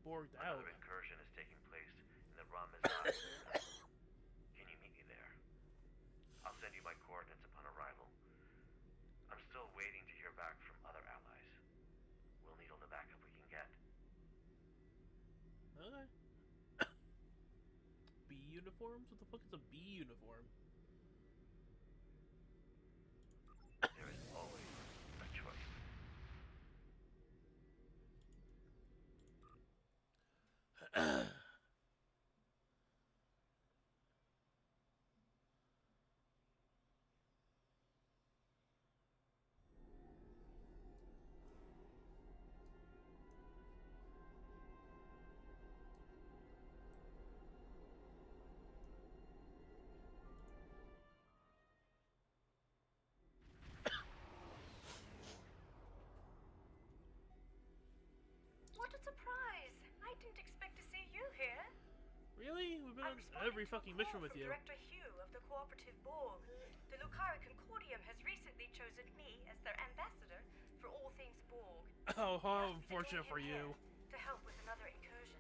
borged out. Another incursion is taking place in the Ramazan. Can you meet me there? I'll send you my coordinates upon arrival. I'm still waiting to hear back from other allies. We'll need all the backup we can get. Okay. B uniforms? What the fuck is a B uniform? There is always a choice. What a surprise! I didn't expect to see you here. Really? We've been on every fucking mission with you. Director Hugh of the Cooperative Borg. The Lucari Concordium has recently chosen me as their ambassador for all things Borg. Oh, how unfortunate for you. To help with another incursion.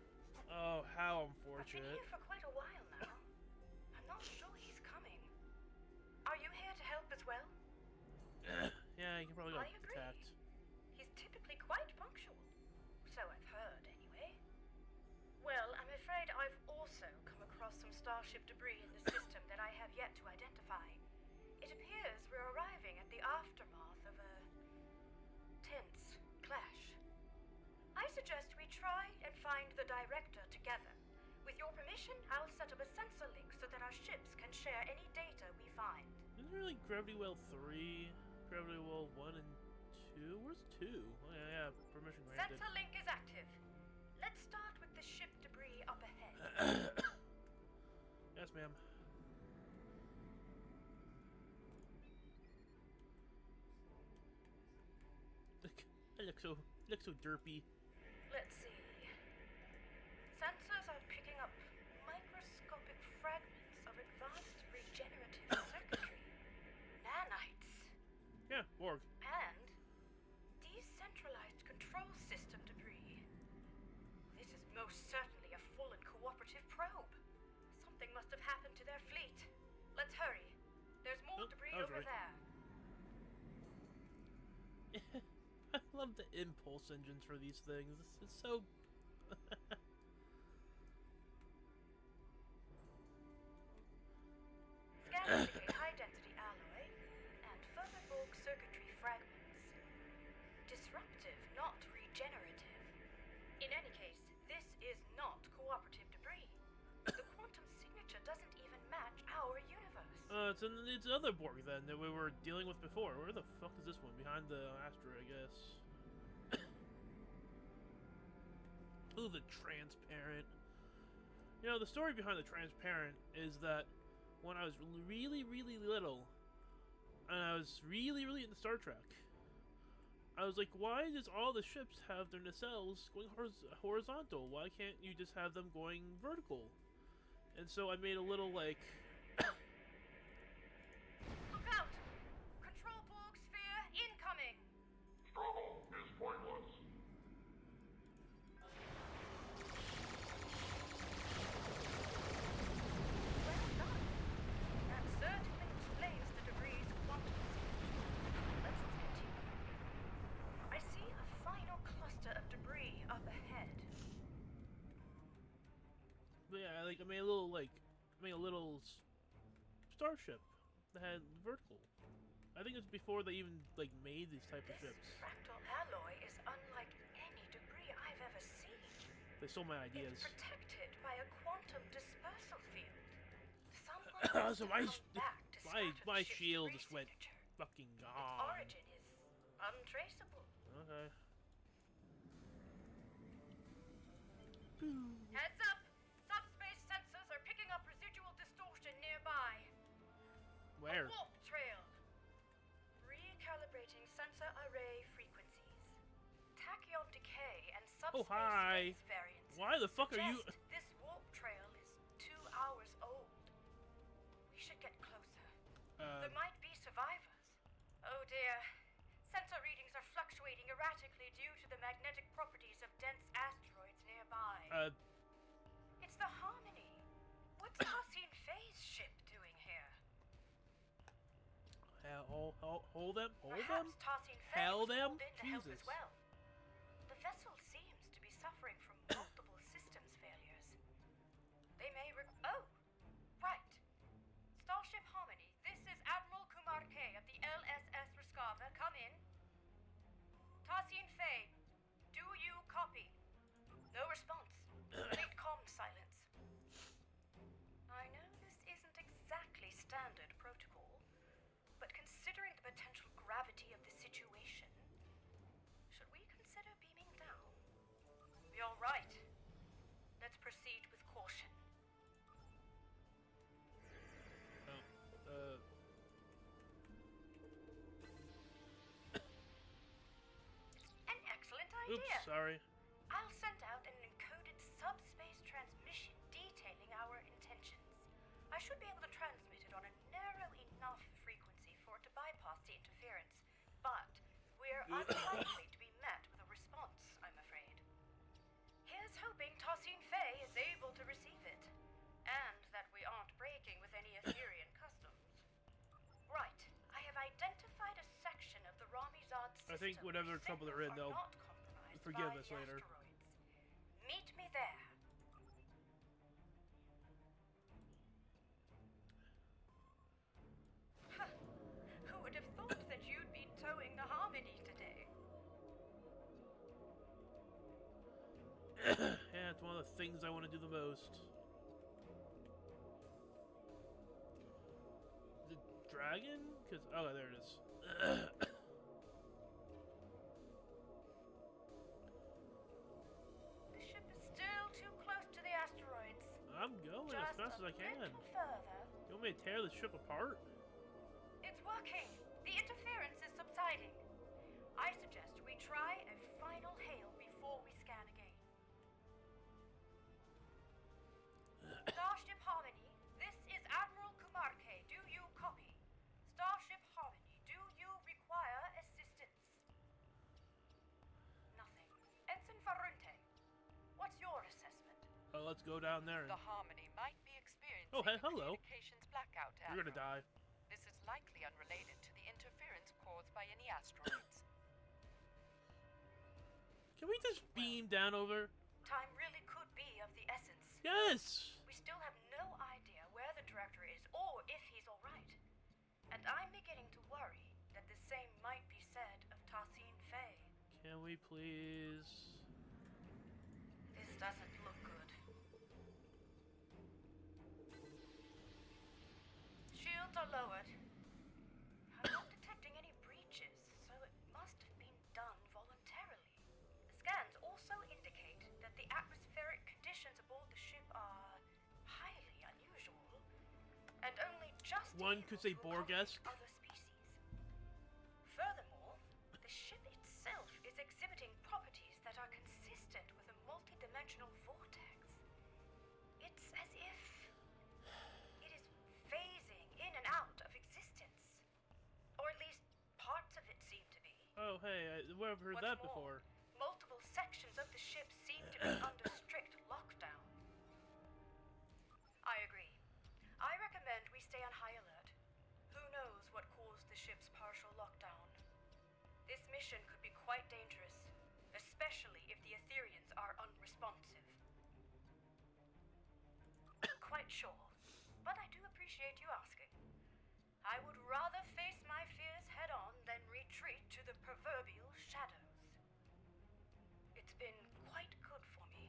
Oh, how I've been unfortunate. here for quite a while now. I'm not sure he's coming. Are you here to help as well? Yeah, you can probably I get agree. attacked. He's typically quite punctual. So I've heard, anyway. Well, I'm afraid I've also come across some starship debris in the system that I have yet to identify. It appears we're arriving at the aftermath of a tense clash. I suggest we try and find the director together. With your permission, I'll set up a sensor link so that our ships can share any data we find. Isn't there like Gravity Well 3, Gravity Well 1 and 2? Where's 2? Oh, yeah, permission granted. Sensor link is active. Let's start with the ship debris up ahead. Yes, ma'am. I look so derpy. Let's see. Sensors are picking up microscopic fragments of advanced regenerative circuitry, nanites, Yeah, Borg. and decentralized control system debris. This is most certainly a full and cooperative probe. Something must have happened to their fleet. Let's hurry. There's more debris over right. there. I love the impulse engines for these things. It's so... Scan indicate high-density alloy and further bulk circuitry fragments. Disruptive, not regenerative. In any case, this is not cooperative debris. The quantum signature doesn't even match our universe. It's other Borg then that we were dealing with before. Where the fuck is this one? Behind the asteroid, I guess. Ooh, the transparent. You know, the story behind the transparent is that when I was really, really little, and I was really into Star Trek, I was like, why does all the ships have their nacelles going horizontal? Why can't you just have them going vertical? And so I made a little, like... Look out! Control Borg sphere incoming! Struggle is pointless. Well done. That certainly explains the debris' quantum signature. Let's continue. I see a final cluster of debris up ahead. But yeah, I made a little starship that had vertical. I think it's before they even made these type of This ships. fractal alloy is unlike any debris I've ever seen. They stole my ideas. It's protected by a quantum dispersal field. Someone So my ship's shield debris just went signature. fucking Its gone. origin is untraceable. Okay. Heads up! Subspace sensors are picking up residual distortion nearby. Where? A warp trail. Recalibrating sensor array frequencies. Tachyon decay and subspace hi. phase variances. Why the fuck are you- suggest This warp trail is 2 hours old. We should get closer. There might be survivors. Oh dear. Sensor readings are fluctuating erratically due to the magnetic properties of dense asteroids nearby. It's the Harmony. What's Tassine Faye's ship doing here? Hold them? Hold them? Perhaps Tassine Faye Hell was them? called in to help as Jesus. well. The vessel seems to be suffering from multiple systems failures. They may oh! Right. Starship Harmony, this is Admiral Kumar K of the LSS Rescava. Come in. Tassine Faye, do you copy? No response. Complete comm silence. I know this isn't exactly standard protocol, but considering the potential gravity of the situation, should we consider beaming down? You're right. Let's proceed with caution. An excellent idea. Oops, sorry. I'll send out an encoded subspace transmission detailing our intentions. I should be able to transmit it on a narrow enough frequency for it to bypass the interference, but we're unlikely to be met with a response, I'm afraid. Here's hoping Tassine Faye is able to receive it, and that we aren't breaking with any Etherian customs. Right, I have identified a section of the Ramizad system. I think whatever where trouble they're in, signals they'll are not compromised forgive by us the later. asteroids. Meet me there. Huh. Who would have thought that you'd be towing the Harmony today? Yeah, it's one of the things I want to do the most. The dragon? Cause oh, there it is. The ship is still too close to the asteroids. I'm going as fast as I can. Little further. You want me to tear the ship apart? It's working. The interference is subsiding. I suggest we try a final hail before we scan again. Starship Harmony, this is Admiral Kumar K. Do you copy? Starship Harmony, do you require assistance? Nothing. Ensign Farunte, what's your assessment? Let's go down there. The Harmony might be experiencing Oh, hey, a hello. communications blackout. You're gonna Admiral. die. This is likely unrelated to the interference caused by any asteroids. Can we just beam down over? Time really could be of the essence. Yes! We still have no idea where the director is or if he's alright. And I'm beginning to worry that the same might be said of Tassine Faye. Can we please? This doesn't look good. Shields are lowered. I'm not detecting any breaches, so it must have been done voluntarily. The scans also indicate that the atmospheric conditions aboard the ship are highly unusual, and only just One could say able to Borg-esque. accommodate other species. Furthermore, the ship itself is exhibiting properties that are consistent with a multidimensional vortex. It's as if it is phasing in and out of existence. Or at least parts of it seem to be. Oh, hey, where have I heard What's that more, before? multiple sections of the ship seem to be under strict lockdown. I agree. I recommend we stay on high alert. Who knows what caused the ship's partial lockdown? This mission could be quite dangerous, especially if the Etherians are unresponsive. Quite sure, but I do appreciate you asking. I would rather face my fears head-on than retreat to the proverbial shadows. It's been quite good for me.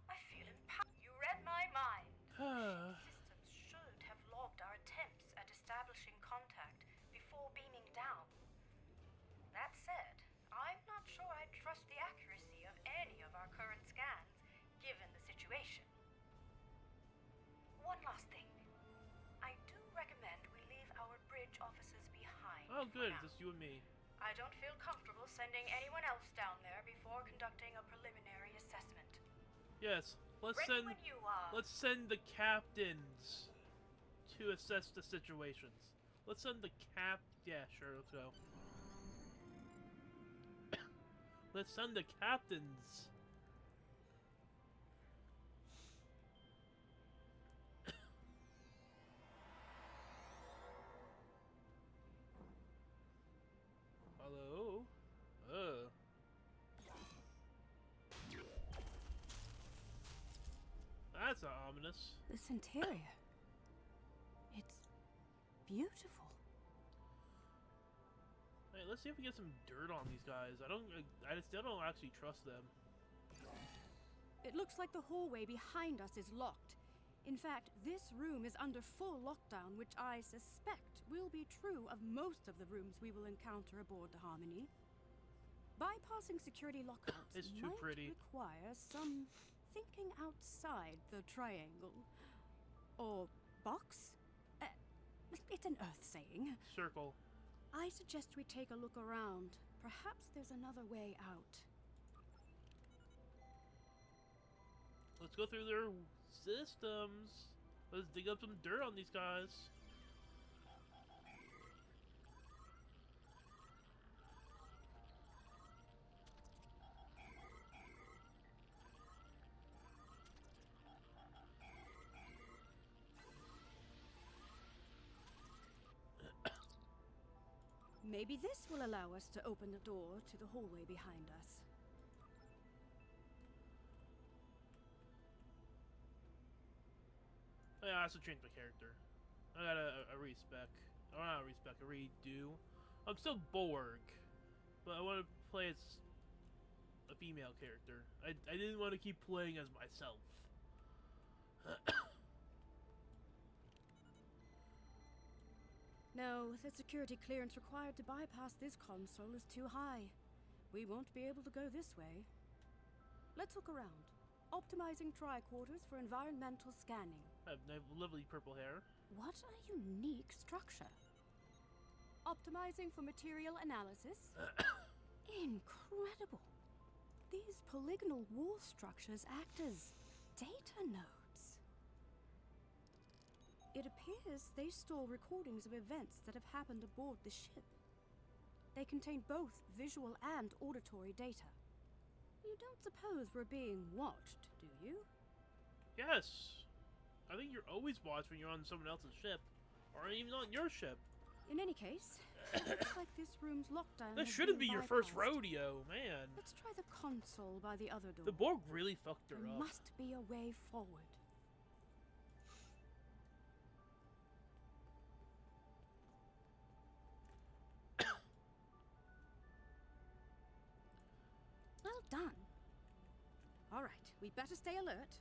I feel empowered. You read my mind. Systems should have logged our attempts at establishing contact before beaming down. That said, I'm not sure I trust the accuracy of any of our current scans, given the situation. One last thing. I do recommend we leave our bridge officers behind. Oh, for good. now. Just you and me. I don't feel comfortable sending anyone else down there before conducting a preliminary assessment. Yes. Let's Ready send. when you are. Let's send the captains to assess the situations. Let's send the Yeah, sure. Let's go. Let's send the captains this. This interior. It's beautiful. Hey, let's see if we get some dirt on these guys. I still don't actually trust them. It looks like the hallway behind us is locked. In fact, this room is under full lockdown, which I suspect will be true of most of the rooms we will encounter aboard the Harmony. Bypassing security lockouts It's too might pretty. require some thinking outside the triangle. Or box? It's an Earth saying. Circle. I suggest we take a look around. Perhaps there's another way out. Let's go through their systems. Let's dig up some dirt on these guys. Maybe this will allow us to open the door to the hallway behind us. Yeah, I have to change my character. I got a respec. Oh, not a respec, a redo. I'm still Borg, but I want to play as a female character. I didn't want to keep playing as myself. No, the security clearance required to bypass this console is too high. We won't be able to go this way. Let's look around. Optimizing tricorders for environmental scanning. I have lovely purple hair. What a unique structure. Optimizing for material analysis. Incredible. These polygonal wall structures act as data nodes. It appears they store recordings of events that have happened aboard the ship. They contain both visual and auditory data. You don't suppose we're being watched, do you? Yes. I think you're always watched when you're on someone else's ship, or even on your ship. In any case, it looks like this room's lockdown. This has shouldn't been be your first bypassed. rodeo, man. Let's try the console by the other door. The Borg really fucked her There up. must be a way forward. Well done. All right, we'd better stay alert.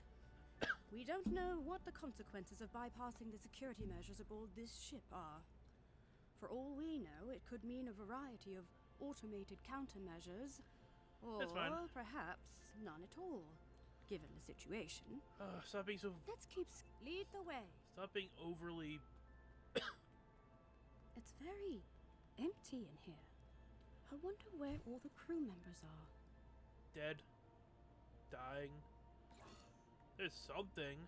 We don't know what the consequences of bypassing the security measures aboard this ship are. For all we know, it could mean a variety of automated countermeasures, or That's fine. perhaps none at all, given the situation. Stop being so. Let's lead the way. Stop being overly. It's very empty in here. I wonder where all the crew members are. Dead. Dying. There's something.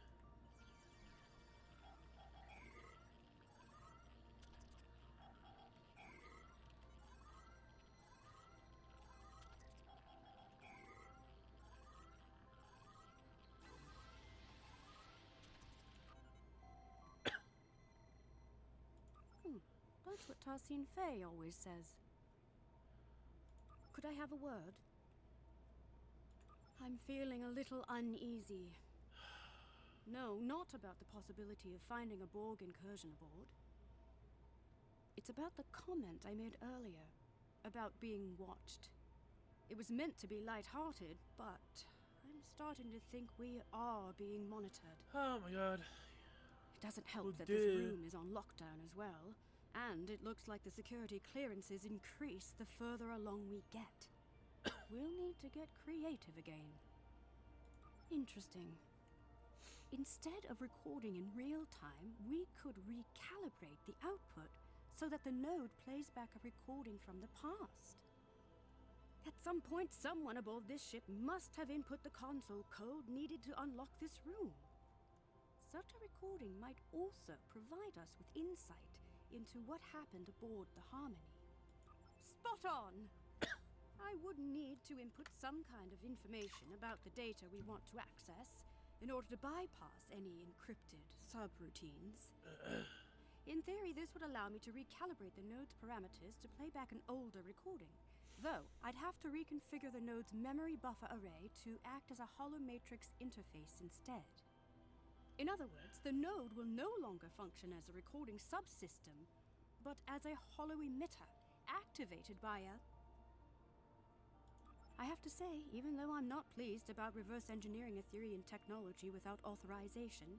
That's what Tarsine Faye always says. Could I have a word? I'm feeling a little uneasy. No, not about the possibility of finding a Borg incursion aboard. It's about the comment I made earlier, about being watched. It was meant to be light-hearted, but I'm starting to think we are being monitored. Oh my god. It doesn't help Oh, that this dear. room is on lockdown as well, and it looks like the security clearances increase the further along we get. We'll need to get creative again. Interesting. Instead of recording in real time, we could recalibrate the output so that the node plays back a recording from the past. At some point, someone aboard this ship must have input the console code needed to unlock this room. Such a recording might also provide us with insight into what happened aboard the Harmony. Spot on! I would need to input some kind of information about the data we want to access in order to bypass any encrypted subroutines. In theory, this would allow me to recalibrate the node's parameters to play back an older recording. Though, I'd have to reconfigure the node's memory buffer array to act as a hollow matrix interface instead. In other words, the node will no longer function as a recording subsystem, but as a hollow emitter, activated by a... I have to say, even though I'm not pleased about reverse engineering Etherean technology without authorization,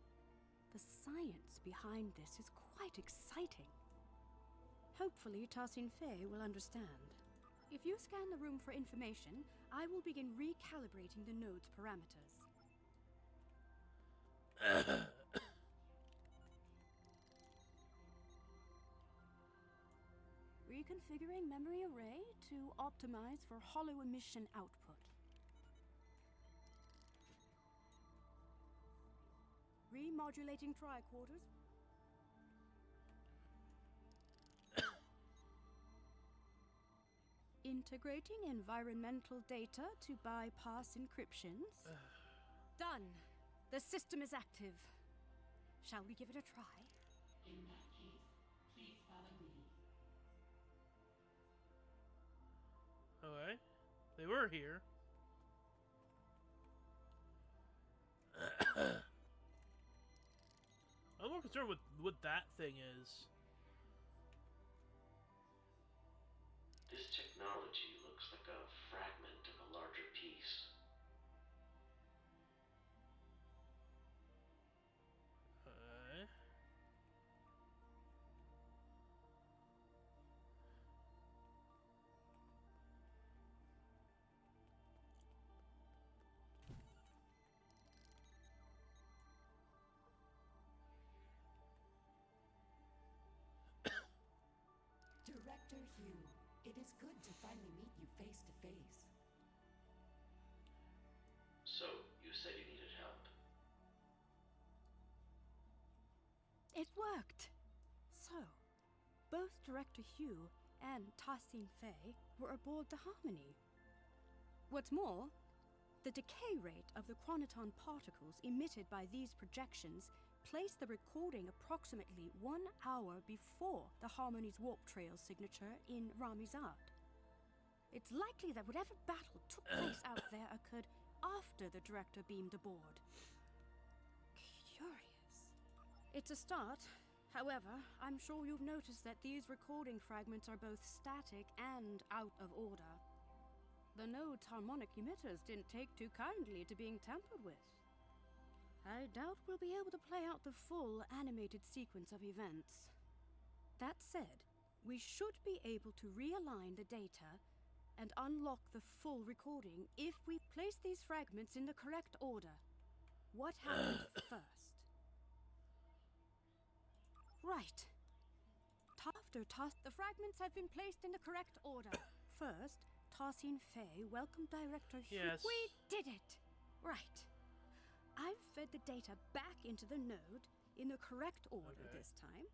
the science behind this is quite exciting. Hopefully, Tarsin Fei will understand. If you scan the room for information, I will begin recalibrating the node's parameters. Reconfiguring memory array to optimize for hollow emission output. Remodulating tricorders. Integrating environmental data to bypass encryptions. Done. The system is active. Shall we give it a try? In that case, please follow me. Okay. They were here. I'm more concerned with what that thing is. This technology looks like a fragment of a larger piece. Okay. Director Hugh, it is good to finally meet you face to face. So, you said you needed help. It worked! So, both Director Hugh and Tarsin Fei were aboard the Harmony. What's more, the decay rate of the chronoton particles emitted by these projections placed the recording approximately 1 hour before the Harmony's warp trail signature in Ramizad. It's likely that whatever battle took place out there occurred after the director beamed aboard. Curious. It's a start. However, I'm sure you've noticed that these recording fragments are both static and out of order. The node's harmonic emitters didn't take too kindly to being tampered with. I doubt we'll be able to play out the full animated sequence of events. That said, we should be able to realign the data and unlock the full recording if we place these fragments in the correct order. What happened first? Right. The fragments have been placed in the correct order. First, Tarsin Fei welcomed Director Hugh. Yes. We did it! Right. I've fed the data back into the node in the correct order this time.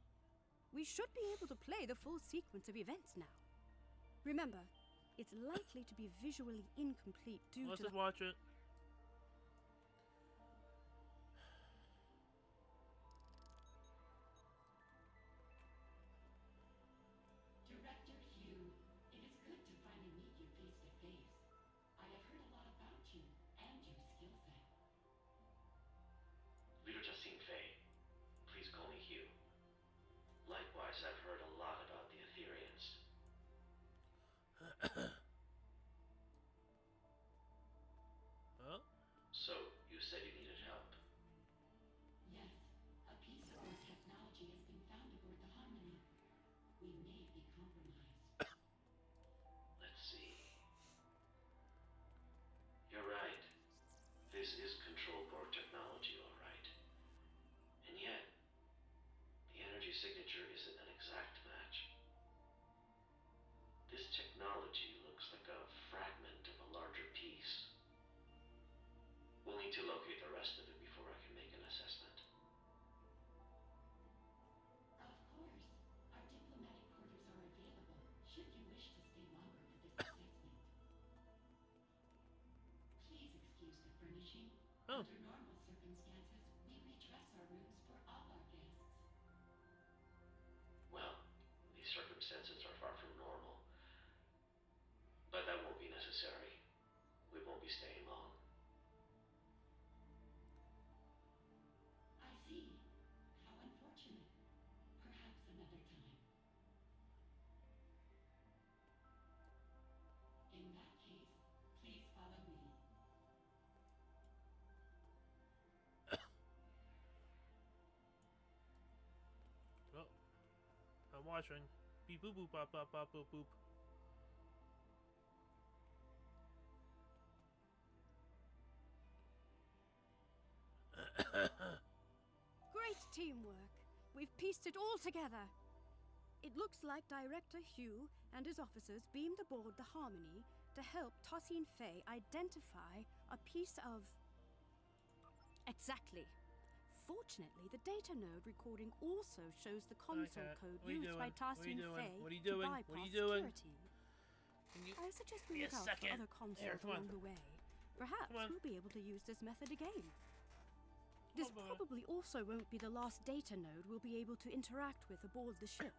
We should be able to play the full sequence of events now. Remember, it's likely to be visually incomplete due Let's to just watch it. Director Hugh, it is good to finally meet you face to face. I have heard a lot about you and your skill set. Leader Justin Fei, please call me Hugh. Likewise, I've heard a lot about the Ethereans. Huh? So, you said you needed help. Yes, a piece of our technology has been found aboard the Harmony. We may be compromised. Let's see. You're right. This is control board technology, all right. And yet, the energy signature isn't an exact match. This technology looks like a fragment of a larger piece. We'll need to locate the rest of it before I can make an assessment. Of course, our diplomatic quarters are available should you wish to stay longer for this assessment. Please excuse the furnishing. Oh. Under normal circumstances, we redress our rooms for all our guests. Well, these circumstances are far from normal. But that won't be necessary. We won't be staying long. I watching. Beep boop boop bop bop bop boop boop. Great teamwork. We've pieced it all together. It looks like Director Hugh and his officers beamed aboard the Harmony to help Tosin Fay identify a piece of... Exactly. Fortunately, the data node recording also shows the console Cat, code what are you used by doing? What are you Tosin doing? Fay What are you to doing? bypass What are you doing? security. Can you I suggest give we me a look out for second? other There, consoles come on. along the way. Perhaps Come on. we'll be able to use this method again. This Come on. probably also won't be the last data node we'll be able to interact with aboard the ship.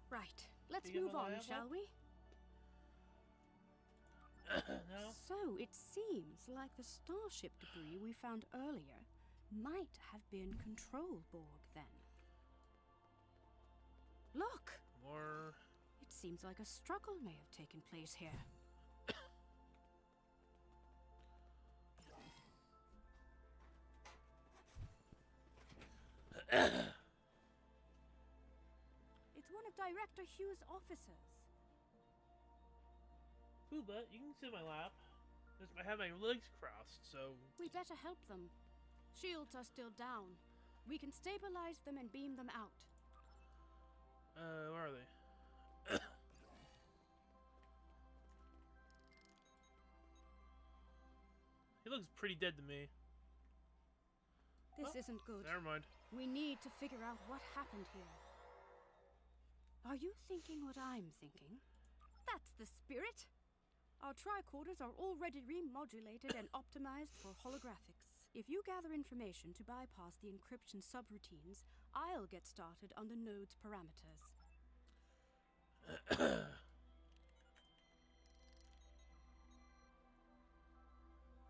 Right, let's Do you move have a on, lab shall up? we? No? So it seems like the starship debris we found earlier might have been Control Borg then. Look! More. It seems like a struggle may have taken place here. It's one of Director Hugh's officers. Booba, you can sit in my lap. I have my legs crossed, so. We better help them. Shields are still down. We can stabilize them and beam them out. Where are they? He looks pretty dead to me. This Oh, isn't good. Never mind. We need to figure out what happened here. Are you thinking what I'm thinking? That's the spirit! Our tricorders are already remodulated and optimized for holographics. If you gather information to bypass the encryption subroutines, I'll get started on the node's parameters.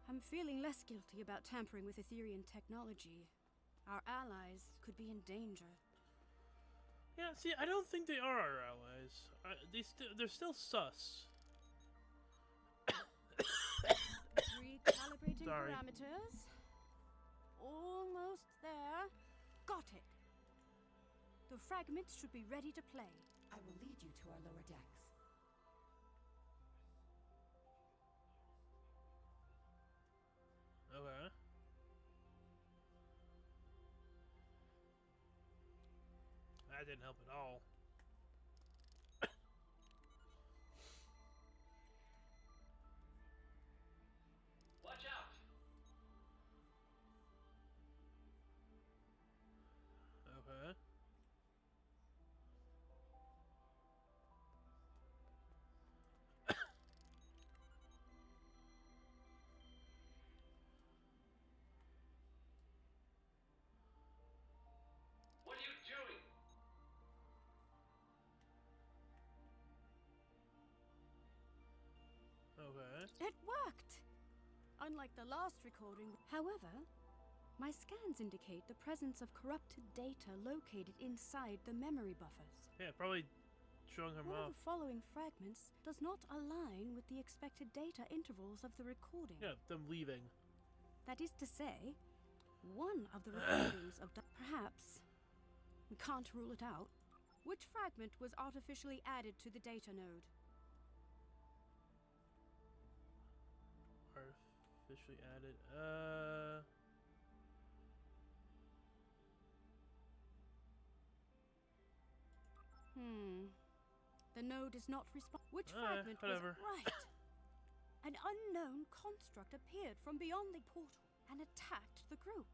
I'm feeling less guilty about tampering with Etherian technology. Our allies could be in danger. Yeah, see, I don't think they are our allies. They're still sus. Recalibrating Sorry. parameters. Almost there. Got it. The fragments should be ready to play. I will lead you to our lower decks. Okay. That didn't help at all. Watch out! Okay. What are you doing? Okay. It worked! Unlike the last recording. However, my scans indicate the presence of corrupted data located inside the memory buffers. Yeah, probably showing him One off. of the following fragments does not align with the expected data intervals of the recording. Yeah, them leaving. That is to say, one of the recordings of... Perhaps. We can't rule it out. Which fragment was artificially added to the data node? Artificially added. The node is not Which Alright, fragment whatever. was right? An unknown construct appeared from beyond the portal and attacked the group.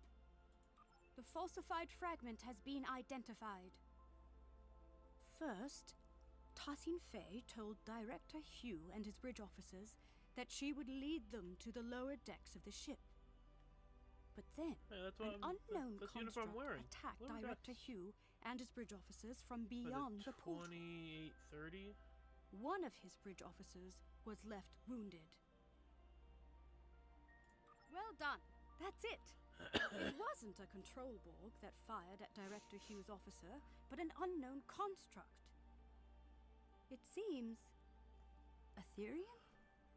The falsified fragment has been identified. First, Tosin Fay told Director Hugh and his bridge officers that she would lead them to the lower decks of the ship. But then, Yeah, that's what an unknown that's the uniform I'm construct wearing. attacked Lower Director decks. Hugh and his bridge officers from What is it, beyond the portal. 2830? One of his bridge officers was left wounded. Well done. That's it. It wasn't a control Borg that fired at Director Hugh's officer, but an unknown construct. It seems... Etherian?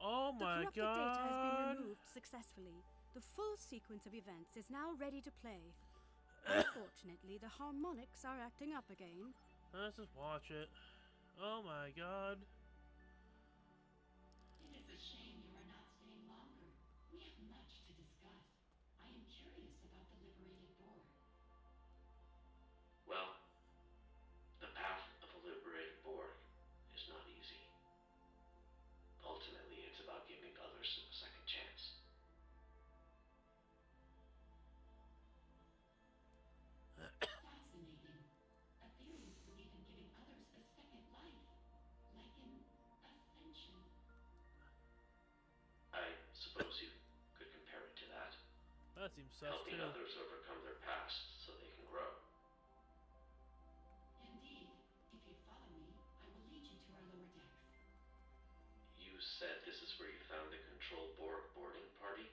Oh my The corrupted data has been god! removed successfully. The full sequence of events is now ready to play. Unfortunately, the harmonics are acting up again. Let's just watch it. Oh my god. It is a shame you are not staying longer. We have much to discuss. I am curious about the liberated Borg. Well, the path of a liberated Borg is not easy. Ultimately, it's about giving others a second chance. Fascinating. Aetherians believe in giving others a second life, like in ascension. I suppose you could compare it to that. That seems sus Helping too. others overcome their past so they can grow. Indeed, if you follow me, I will lead you to our lower decks. You said this is where you found the Control Borg boarding party?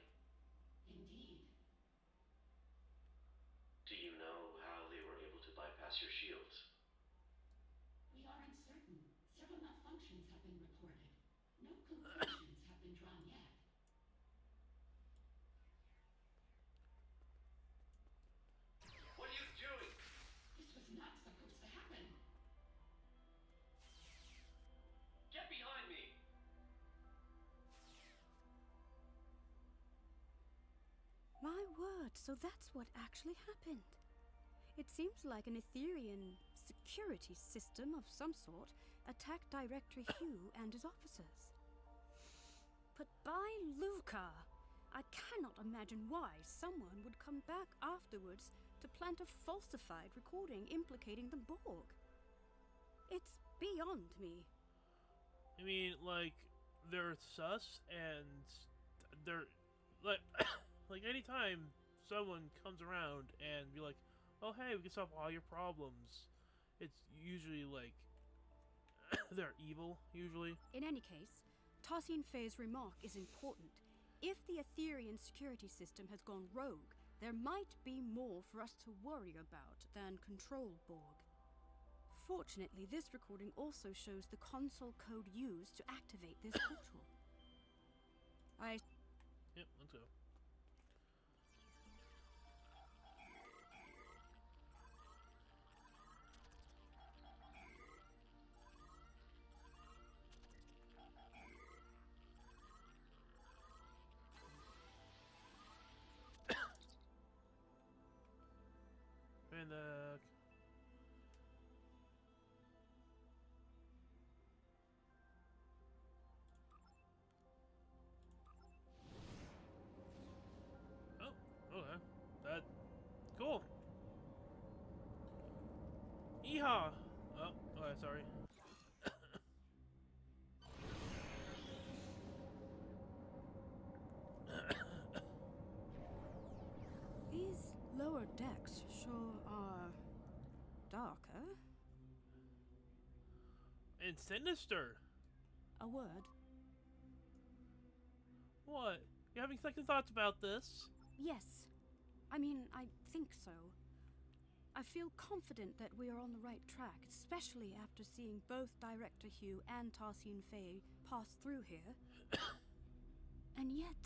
Indeed. Do you know how they were able to bypass your shields? We are uncertain. Several malfunctions have been reported. No conclusions have been drawn yet. What are you doing? This was not supposed to happen. Get behind me! My word, so that's what actually happened. It seems like an Aetherian security system of some sort attacked Director Hugh and his officers. But by Luca, I cannot imagine why someone would come back afterwards to plant a falsified recording implicating the Borg. It's beyond me. I mean, like, they're sus, and they're like, like anytime someone comes around and be like, "Oh, hey, we can solve all your problems," it's usually like they're evil. Usually, In any case, Tassine Fei's remark is important. If the Aetherian security system has gone rogue, there might be more for us to worry about than Control Borg. Fortunately, this recording also shows the console code used to activate this portal. yep. Let's go. And oh, okay, that cool. Yeehaw! Oh, okay, sorry. These lower decks sure are darker. And sinister. A word. What? You having second thoughts about this? Yes. I mean, I think so. I feel confident that we are on the right track, especially after seeing both Director Hugh and Tassine Fei pass through here. And yet,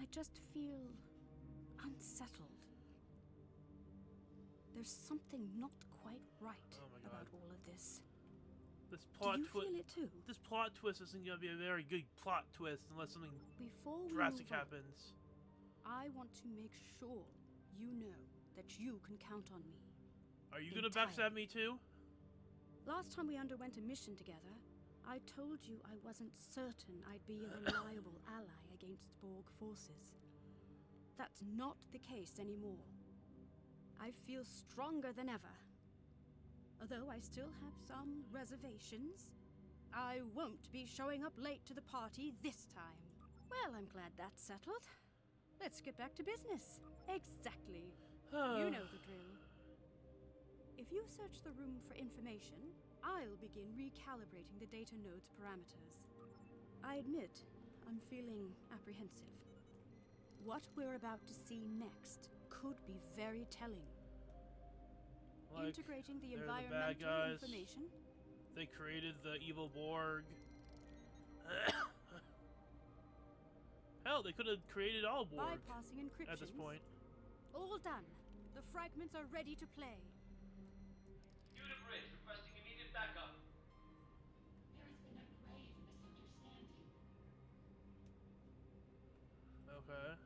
I just feel unsettled. There's something not quite right Oh my God. about all of this. This plot Do you twist. feel it too? This plot twist isn't gonna be a very good plot twist unless something Before we drastic move on, happens. I want to make sure you know that you can count on me. Are you gonna entirely. backstab me too? Last time we underwent a mission together, I told you I wasn't certain I'd be a reliable ally against Borg forces. That's not the case anymore. I feel stronger than ever. Although I still have some reservations, I won't be showing up late to the party this time. Well, I'm glad that's settled. Let's get back to business. Exactly. You know the drill. If you search the room for information, I'll begin recalibrating the data node's parameters. I admit, I'm feeling apprehensive. What we're about to see next could be very telling. Like, Integrating the they're the bad environmental guys. information. They created the evil Borg. Hell, they could have created all Borg Bypassing encryption. at this point. All done. The fragments are ready to play. Unit Bridge, requesting Okay.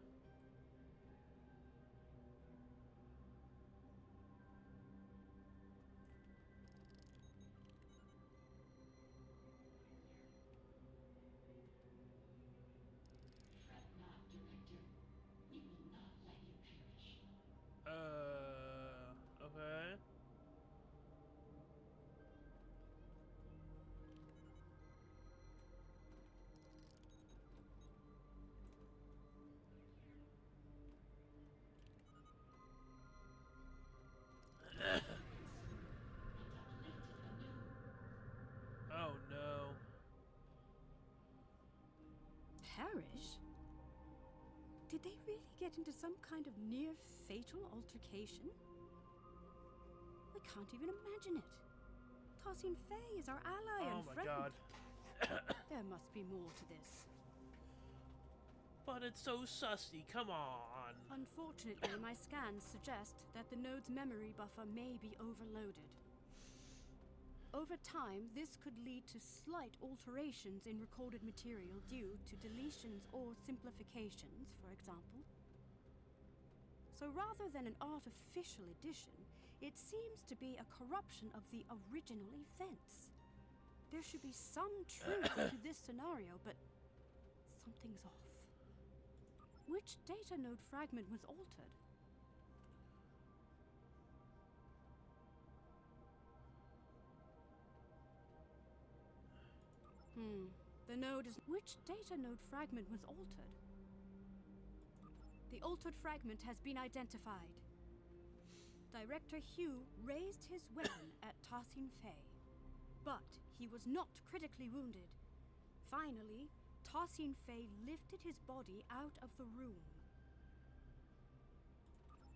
Fret not, Director. We will not let you perish. Okay. And uplifted anew. Oh no. Perish? Did they really get into some kind of near-fatal altercation? I can't even imagine it. Tosin Fei is our ally Oh and my friend. god. There must be more to this. But it's so sussy, come on. Unfortunately, my scans suggest that the node's memory buffer may be overloaded. Over time, this could lead to slight alterations in recorded material due to deletions or simplifications, for example. So rather than an artificial addition, it seems to be a corruption of the original events. There should be some truth to this scenario, but something's off. Which data node fragment was altered? The node is... Which data node fragment was altered? The altered fragment has been identified. Director Hugh raised his weapon at Tosin Fei, but he was not critically wounded. Finally, Tosin Fei lifted his body out of the room.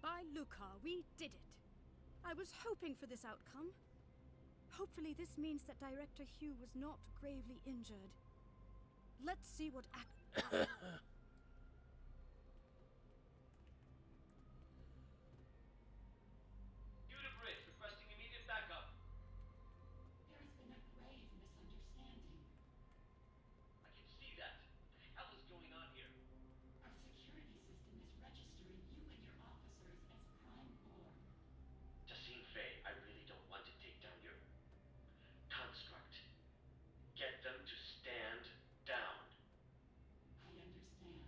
By Lucar, we did it! I was hoping for this outcome. Hopefully this means that Director Hugh was not gravely injured. Let's see what Unit Bridge, requesting immediate backup. There has been a grave misunderstanding. I can see that. What the hell is going on here? Our security system is registering you and your officers as prime born. Tassine Fei, I really don't want to take down your construct. Get them to stand down. I understand.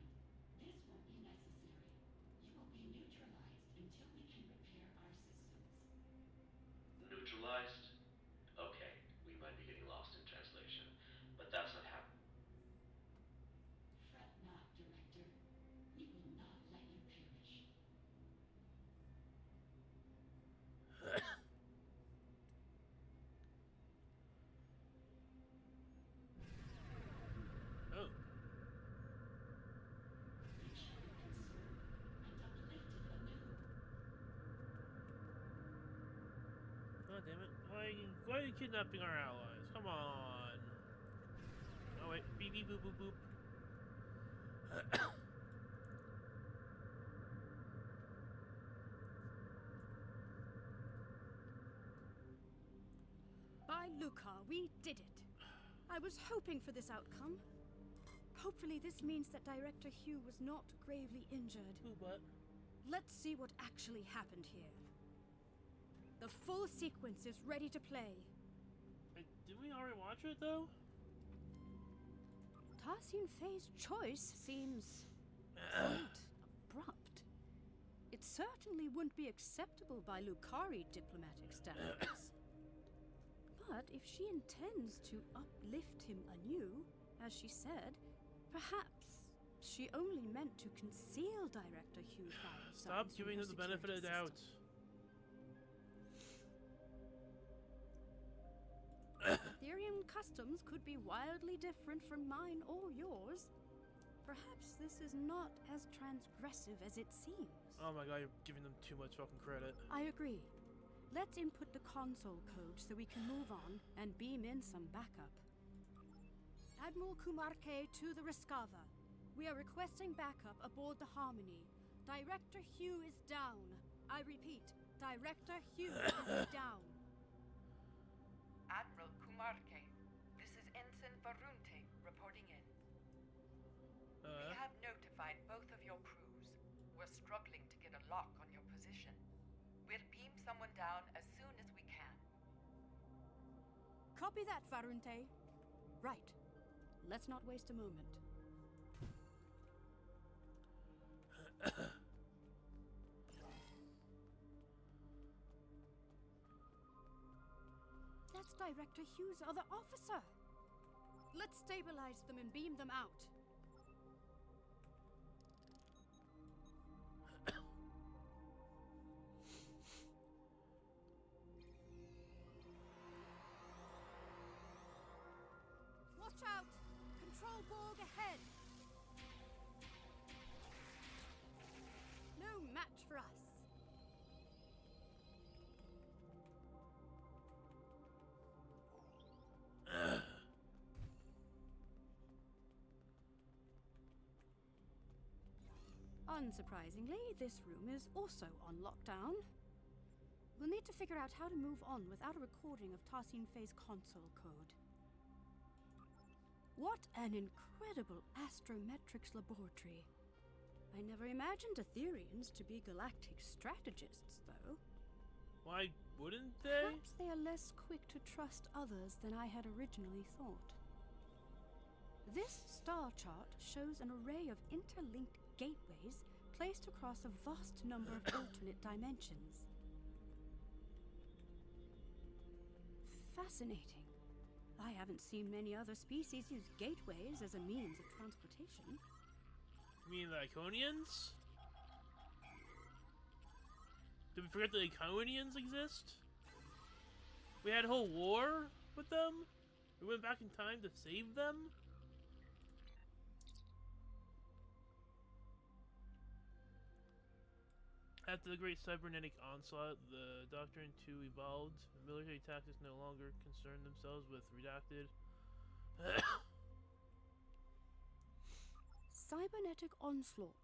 This won't be necessary. You will be neutralized until we can repair our systems. Neutralized? Okay, we might be getting lost in translation, but that's not happening. Fret not, Director. We will not let you perish. Oh. You shall be consumed and uplifted anew. God damn it. Why are you kidnapping our allies? Come on. Oh wait. Beep beep boop boop boop. By Lucar, we did it! I was hoping for this outcome. Hopefully this means that Director Hugh was not gravely injured. Ooh, but Let's see what actually happened here. The full sequence is ready to play. wait, didn't we already watch it though? Tosin Fei's choice seems somewhat abrupt. It certainly wouldn't be acceptable by Lucari diplomatic standards. But if she intends to uplift him anew, as she said, perhaps she only meant to conceal Director Hugh's vital Stop signs from giving her them the benefit of the security doubt. system. Ethereum customs could be wildly different from mine or yours. Perhaps this is not as transgressive as it seems. Oh my god, you're giving them too much fucking credit. I agree. Let's input the console code so we can move on and beam in some backup. Admiral Kumarke to the Riskava. We are requesting backup aboard the Harmony. Director Hugh is down. I repeat, Director Hugh is down. Admiral Kumarke, this is Ensign Varunte reporting in. We have notified both of your struggling to get a lock on your position. We'll beam someone down as soon as we can. Copy that, Varunte. Right. Let's not waste a moment. That's Director Hughes' other officer. Let's stabilize them and beam them out. Watch out! Control Borg ahead! No match for us. Unsurprisingly, this room is also on lockdown. We'll need to figure out how to move on without a recording of Tarsin Fei's console code. What an incredible astrometrics laboratory. I never imagined Etherians to be galactic strategists, though. Why wouldn't they? Perhaps they are less quick to trust others than I had originally thought. This star chart shows an array of interlinked gateways placed across a vast number of alternate dimensions. Fascinating. I haven't seen many other species use gateways as a means of transportation. You mean the Iconians? Did we forget the Iconians exist? We had a whole war with them? We went back in time to save them? After the Great Cybernetic Onslaught, the Doctrine 2 evolved. Military tactics no longer concern themselves with redacted. Cybernetic Onslaught.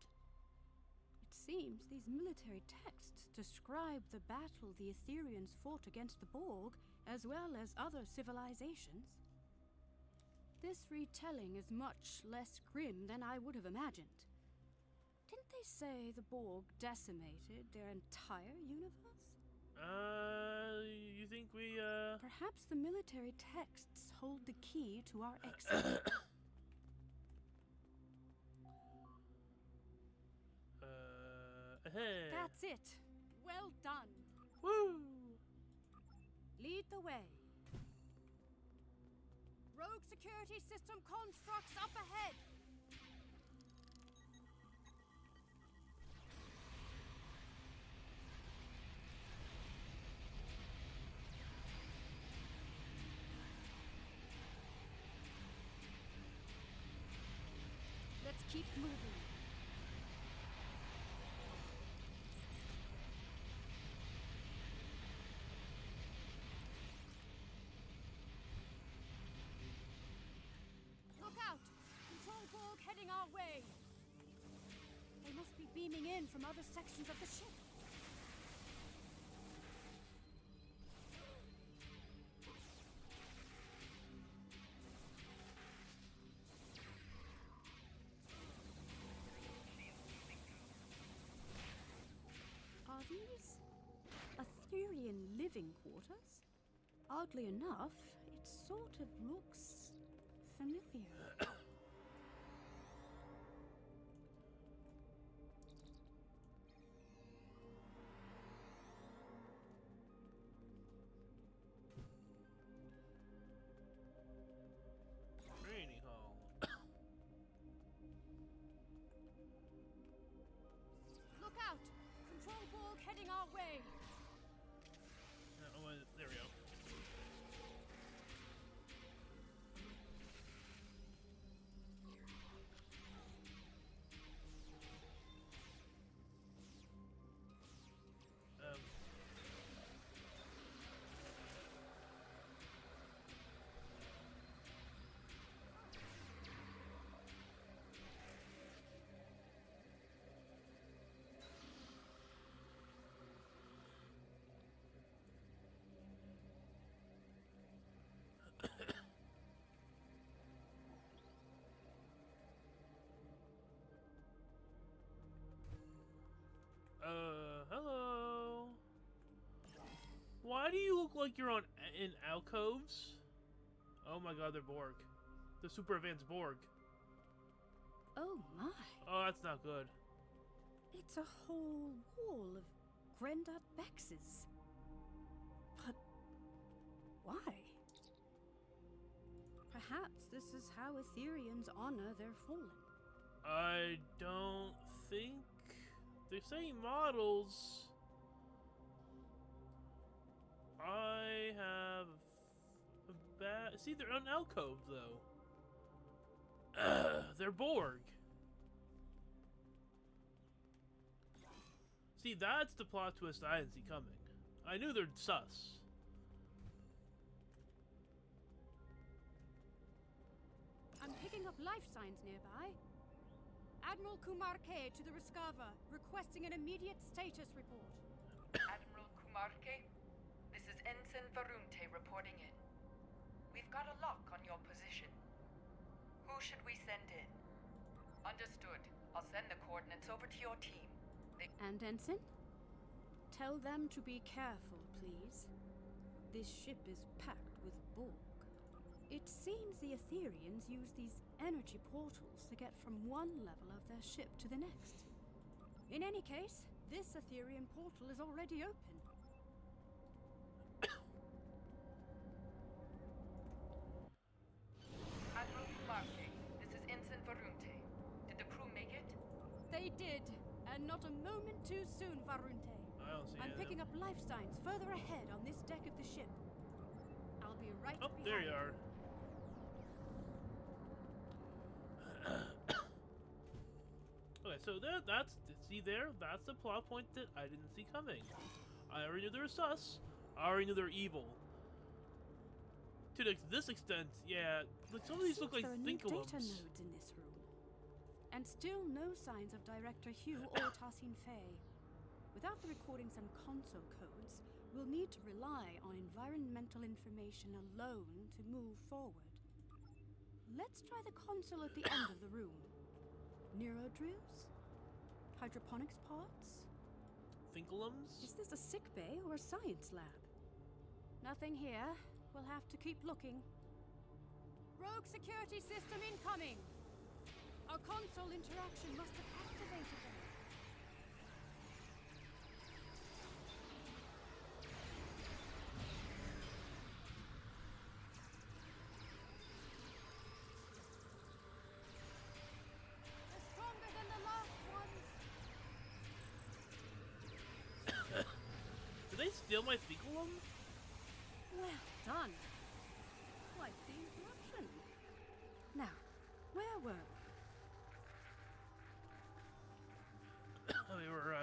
It seems these military texts describe the battle the Etherians fought against the Borg, as well as other civilizations. This retelling is much less grim than I would have imagined. Didn't they say the Borg decimated their entire universe? You think we, Perhaps the military texts hold the key to our exit. Hey. That's it. Well done. Woo! Lead the way. Rogue security system constructs up ahead. Let's keep moving. Look out! Control Borg heading our way. They must be beaming in from other sections of the ship. Are these Etherian living quarters? Oddly enough, it sort of looks familiar. Training hall. Look out! Control Borg heading our way. There we go. look like you're in alcoves. Oh my god, they're Borg. The super advanced Borg. Oh my. Oh, that's not good. It's a whole wall of Grendad Bexes. But why? Perhaps this is how Ethereans honor their fallen. I don't think they're saying models. I have a bad. See, they're on alcove though. They're Borg. See, that's the plot twist I didn't see coming. I knew they're sus. I'm picking up life signs nearby. Admiral Kumar K to the Rescava, requesting an immediate status report. Admiral Kumarke, this is Ensign Varunte reporting in. We've got a lock on your position. Who should we send in? Understood. I'll send the coordinates over to your team. And Ensign? Tell them to be careful, please. This ship is packed with Borg. It seems the Ethereans use these energy portals to get from one level of their ship to the next. In any case, this Etherean portal is already open. Admiral Kumarke, this is Ensign Varunte. Did the crew make it? They did, and not a moment too soon, Varunte. I don't see I'm anything. picking up life signs further ahead on this deck of the ship. I'll be right Oh, behind there you are. Okay, so that's see there. That's the plot point that I didn't see coming. I already knew they were sus. I already knew they're evil. To this extent, yeah. Like some of these look like there are new data Thinkalums. nodes in this room. And still no signs of Director Hugh or Tassin Fay. Without the recordings and console codes, we'll need to rely on environmental information alone to move forward. Let's try the console at the end of the room. Neurodrills? Hydroponics pods? Thinkalums? Is this a sick bay or a science lab? Nothing here. We'll have to keep looking. Rogue security system incoming! Our console interaction must have activated them. They're stronger than the last ones! Did they steal my Thinkalum? Well done. Quite the interruption. Now, where were we? We were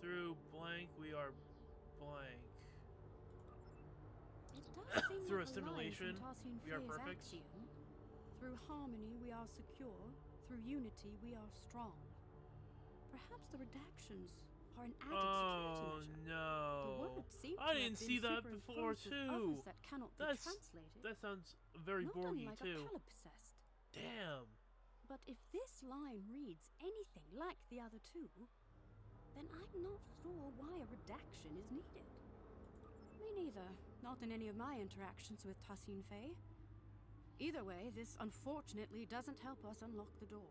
through blank. We are blank. It does seem Through like a simulation, Tarsine we are Fay's perfect. Axiom. Through harmony, we are secure. Through unity, we are strong. Perhaps the redactions are an added Oh security measure. The no! words seem to I have didn't been see that before superimposed with too. others that cannot be That's translated. that sounds very Not Borgy unlike too. a palimpsest. Damn. But if this line reads anything like the other two, then I'm not sure why a redaction is needed. Me neither. Not in any of my interactions with Tassin Fay. Either way, this unfortunately doesn't help us unlock the door.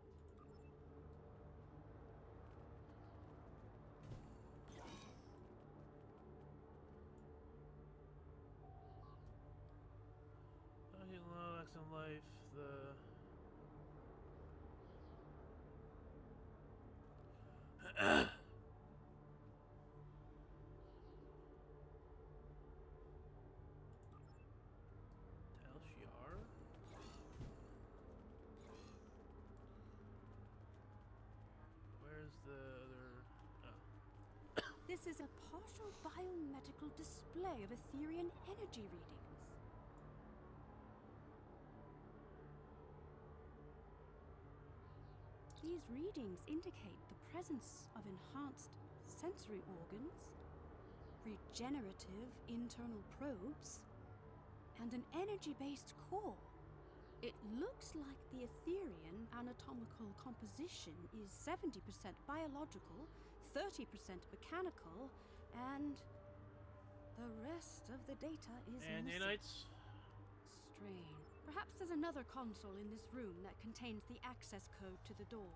Okay, well, Axiom Life, the... Tal-Shiar? Where's the other... Oh. This is a partial biomedical display of Etherean energy readings. These readings indicate the presence of enhanced sensory organs, regenerative internal probes, and an energy-based core. It looks like the Etherian anatomical composition is 70% biological, 30% mechanical, and the rest of the data is And missing. nanites. Strange. Perhaps there's another console in this room that contains the access code to the door.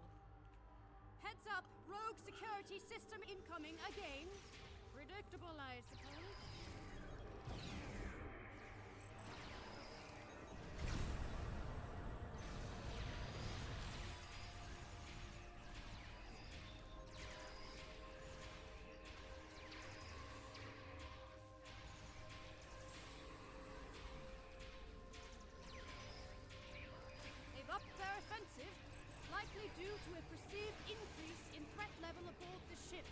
Heads up! Rogue security system incoming again! Predictable, I suppose. They've upped their offensive, likely due to a perceived increase in threat level aboard the ship.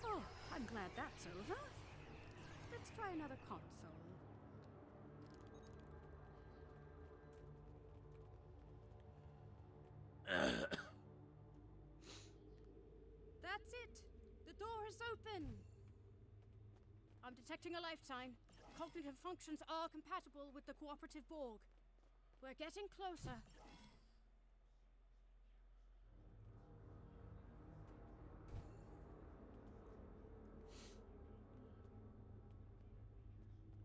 Oh, I'm glad that's over. Let's try another console. That's it! The door is open! I'm detecting a life sign. Cognitive functions are compatible with the cooperative Borg. We're getting closer.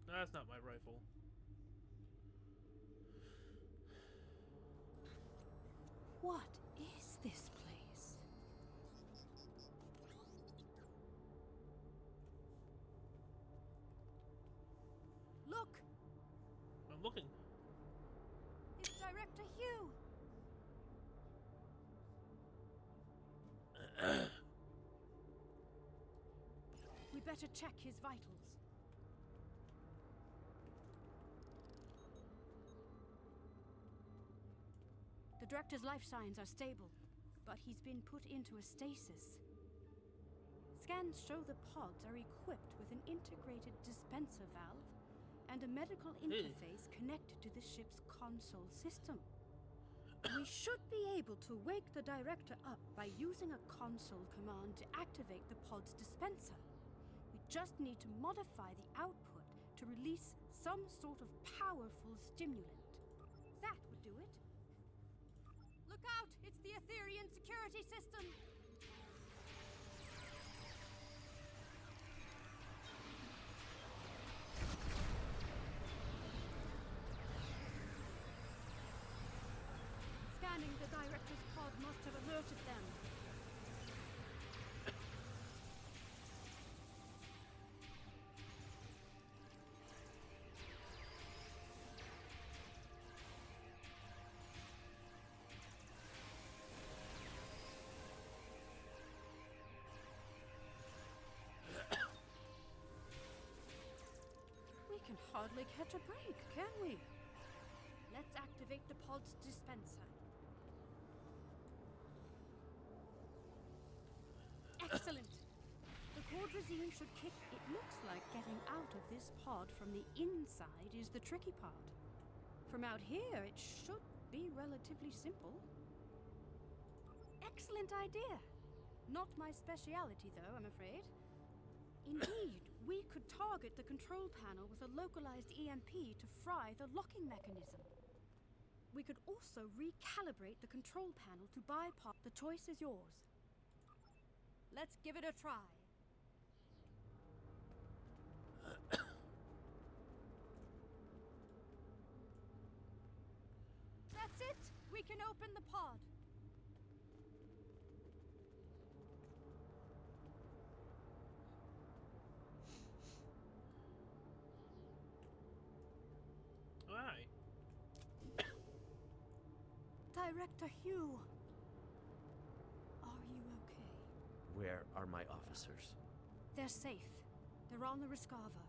That's not my rifle. What is this place? Look! I'm looking. It's Director Hugh! We better check his vitals. The Director's life signs are stable, but he's been put into a stasis. Scans show the pods are equipped with an integrated dispenser valve and a medical interface connected to the ship's console system. We should be able to wake the Director up by using a console command to activate the pod's dispenser. We just need to modify the output to release some sort of powerful stimulant. That would do it. Look out! It's the Etherian security system! Scanning the Director's pod must have alerted them. We can hardly catch a break, can we? Let's activate the pod's dispenser. Excellent! The Quadrazine should kick. It looks like getting out of this pod from the inside is the tricky part. From out here, it should be relatively simple. Excellent idea! Not my speciality, though, I'm afraid. Indeed, we could target the control panel with a localized EMP to fry the locking mechanism. We could also recalibrate the control panel to bypass. The choice is yours. Let's give it a try. That's it! We can open the pod. Alright. Director Hugh. Are you okay? Where are my officers? They're safe. They're on the Rescava.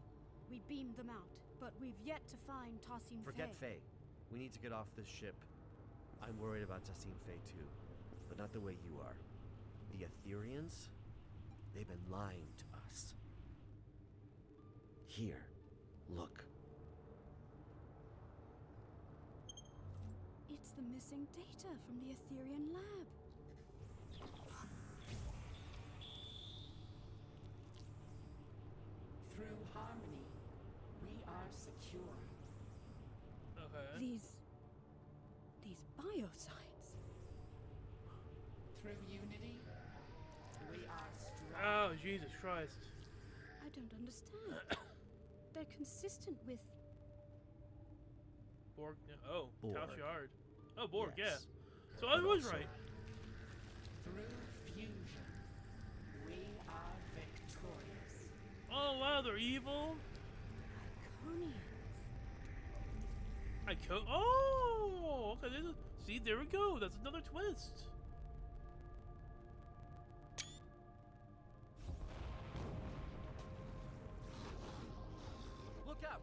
We beamed them out, but we've yet to find Tassim Forget Faye. Faye. We need to get off this ship. I'm worried about Tassim Faye too, but not the way you are. The Etherians? They've been lying to us. Here, look. the missing data from the Etherean lab. Through harmony, we are secure. Okay. These biocides. Through unity, we are strong. Oh, Jesus Christ. I don't understand. They're consistent with... Borg. Oh, Borg. Tausch Yard. Oh, Borg, Yes. yeah. So I But was also- right. Through fusion, we are victorious. Oh, wow, they're evil? Iconians. Oh! Okay, see, there we go. That's another twist. Look out!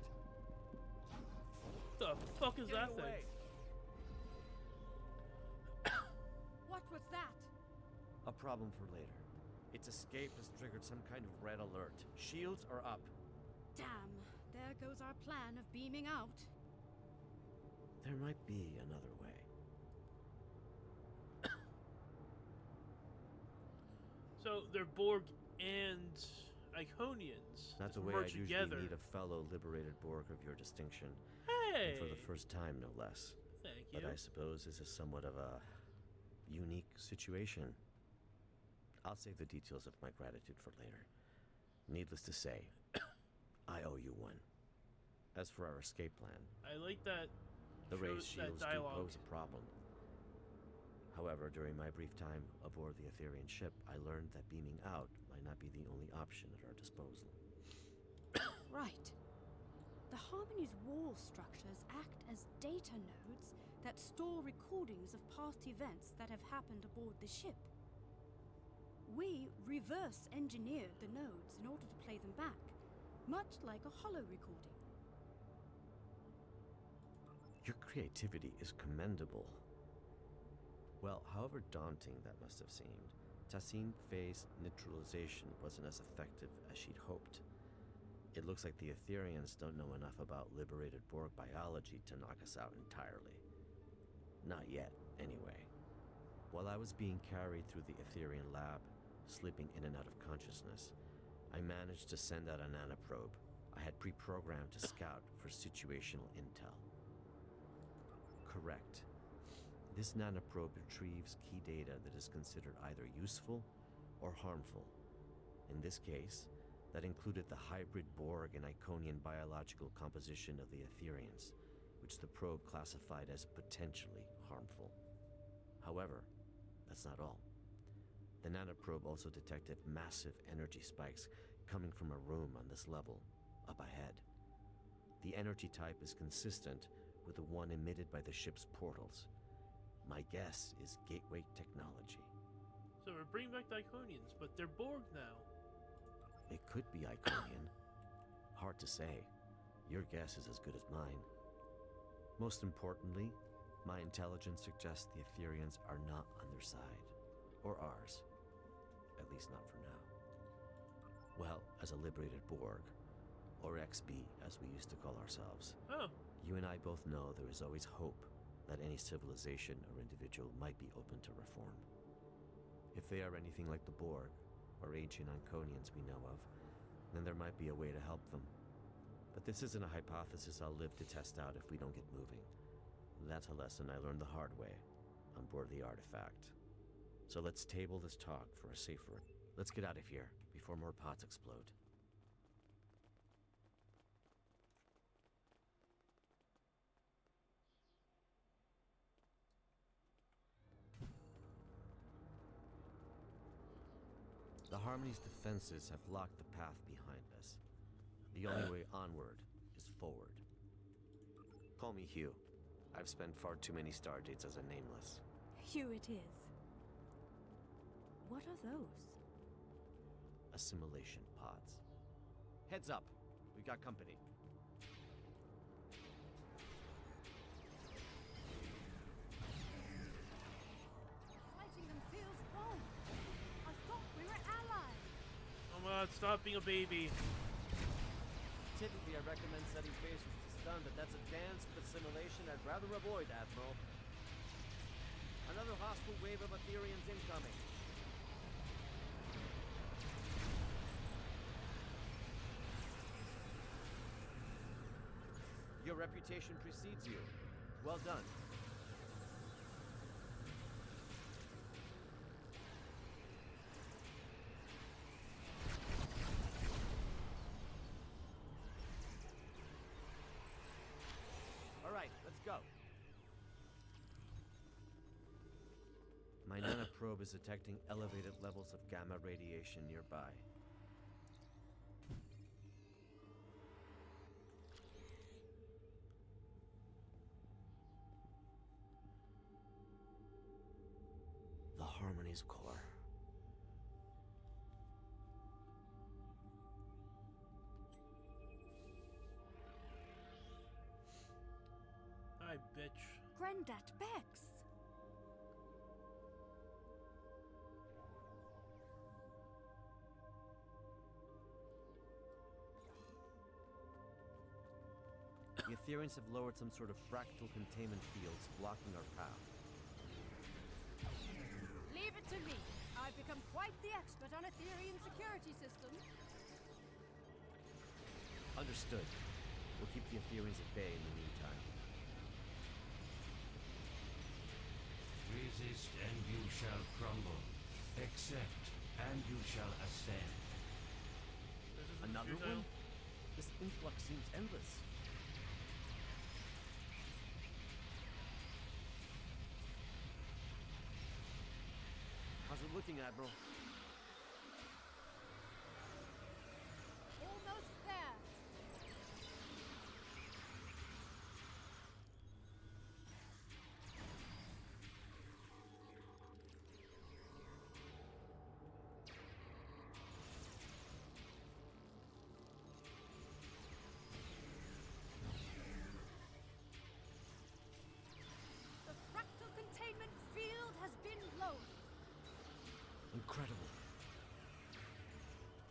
The fuck is Get that away! thing? What was that? A problem for later. Its escape has triggered some kind of red alert. Shields are up. Damn, there goes our plan of beaming out. There might be another way. So they're Borg and Iconians. Not just the way I merged usually together. meet a fellow liberated Borg of your distinction. Hey! And for the first time, no less. Thank you. But I suppose this is somewhat of a unique situation. I'll save the details of my gratitude for later. Needless to say, I owe you one. As for our escape plan, I like that. the raised shows that shields do dialogue. pose a problem. However, during my brief time aboard the Etherean ship, I learned that beaming out might not be the only option at our disposal. Right. The Harmony's wall structures act as data nodes that store recordings of past events that have happened aboard the ship. We reverse engineered the nodes in order to play them back, much like a holo recording. Your creativity is commendable. Well, however daunting that must have seemed, Tassim Faye's neutralization wasn't as effective as she'd hoped. It looks like the Etherians don't know enough about liberated Borg biology to knock us out entirely. Not yet, anyway. While I was being carried through the Etherian lab, slipping in and out of consciousness, I managed to send out a nanoprobe I had pre-programmed to scout for situational intel. Correct. This nanoprobe retrieves key data that is considered either useful or harmful. In this case, that included the hybrid Borg and Iconian biological composition of the Etherians, which the probe classified as potentially harmful. However, that's not all. The nanoprobe also detected massive energy spikes coming from a room on this level, up ahead. The energy type is consistent with the one emitted by the ship's portals. My guess is gateway technology. So we're bringing back the Iconians, but they're Borg now. It could be Iconian. Hard to say. Your guess is as good as mine. Most importantly, my intelligence suggests the Etherians are not on their side. Or ours. At least not for now. Well, as a liberated Borg, or XB as we used to call ourselves, Oh, you and I both know there is always hope that any civilization or individual might be open to reform. If they are anything like the Borg, or ancient Iconians we know of, then there might be a way to help them. But this isn't a hypothesis I'll live to test out if we don't get moving. That's a lesson I learned the hard way, on board the artifact. So let's table this talk for a safer... Let's get out of here, before more pods explode. The Harmony's defenses have locked the path behind us. The only way onward is forward. Call me Hugh. I've spent far too many stardates as a nameless. Hugh it is. What are those? Assimilation pods. Heads up! We've got company. Fighting them feels wrong. I thought we were allies. oh my God! Stop being a baby. Typically, I recommend setting phasers to stun, but that's a dance with assimilation I'd rather avoid, Admiral. Another hostile wave of Ethereans incoming. Your reputation precedes you. Well done. All right, let's go. My nanoprobe is detecting elevated levels of gamma radiation nearby. The Harmony's core. Hi, bitch. Granddad Bex! The Ethereans have lowered some sort of fractal containment fields blocking our path. Leave it to me. I've become quite the expert on Ethereum security systems. Understood. We'll keep the Ethereans at bay in the meantime. Resist and you shall crumble. Accept and you shall ascend. This is Another futile. one? This influx seems endless. How's it looking, Admiral? Almost there. The fractal containment field has been lowered. Incredible.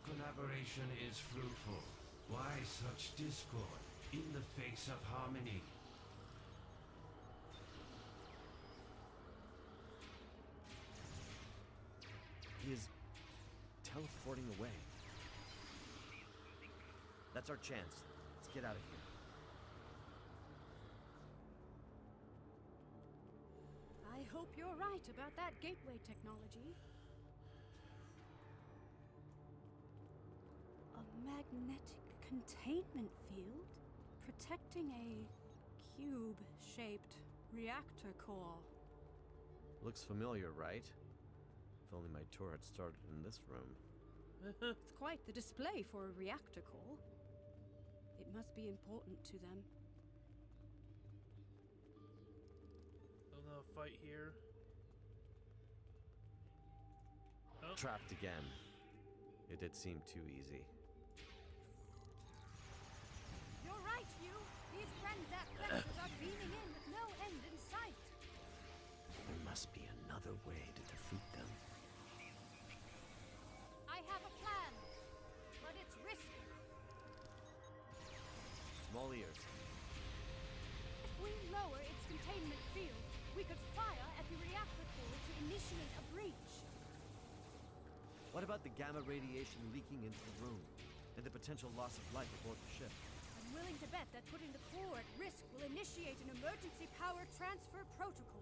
Collaboration is fruitful. Why such discord in the face of harmony? He is teleporting away. That's our chance. Let's get out of here. I hope you're right about that gateway technology. A magnetic containment field protecting a cube-shaped reactor core. Looks familiar, right? If only my tour had started in this room. It's quite the display for a reactor core. It must be important to them. Another fight here. Oh, Trapped again. It did seem too easy. You're right, Hugh. These granddad vectors are beaming in with no end in sight. There must be another way to defeat them. I have a plan, but it's risky. Small ears. If we lower its containment field, we could fire at the reactor core to initiate a breach. What about the gamma radiation leaking into the room, and the potential loss of life aboard the ship? I'm willing to bet that putting the core at risk will initiate an emergency power transfer protocol.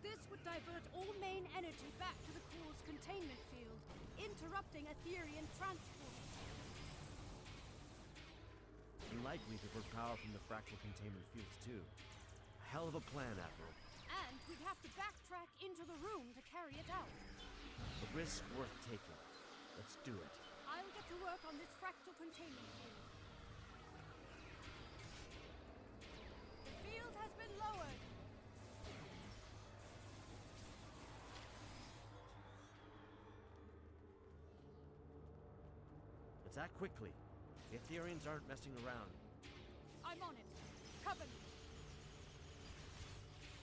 This would divert all main energy back to the core's containment field, interrupting Etherean transport. And likely divert power from the fractal containment fields too. A hell of a plan, Admiral. And we'd have to backtrack into the room to carry it out. A risk worth taking. Let's do it. I'll get to work on this fractal containment field. The field has been lowered. Let's act quickly. The Ethereans aren't messing around. I'm on it. Cover me.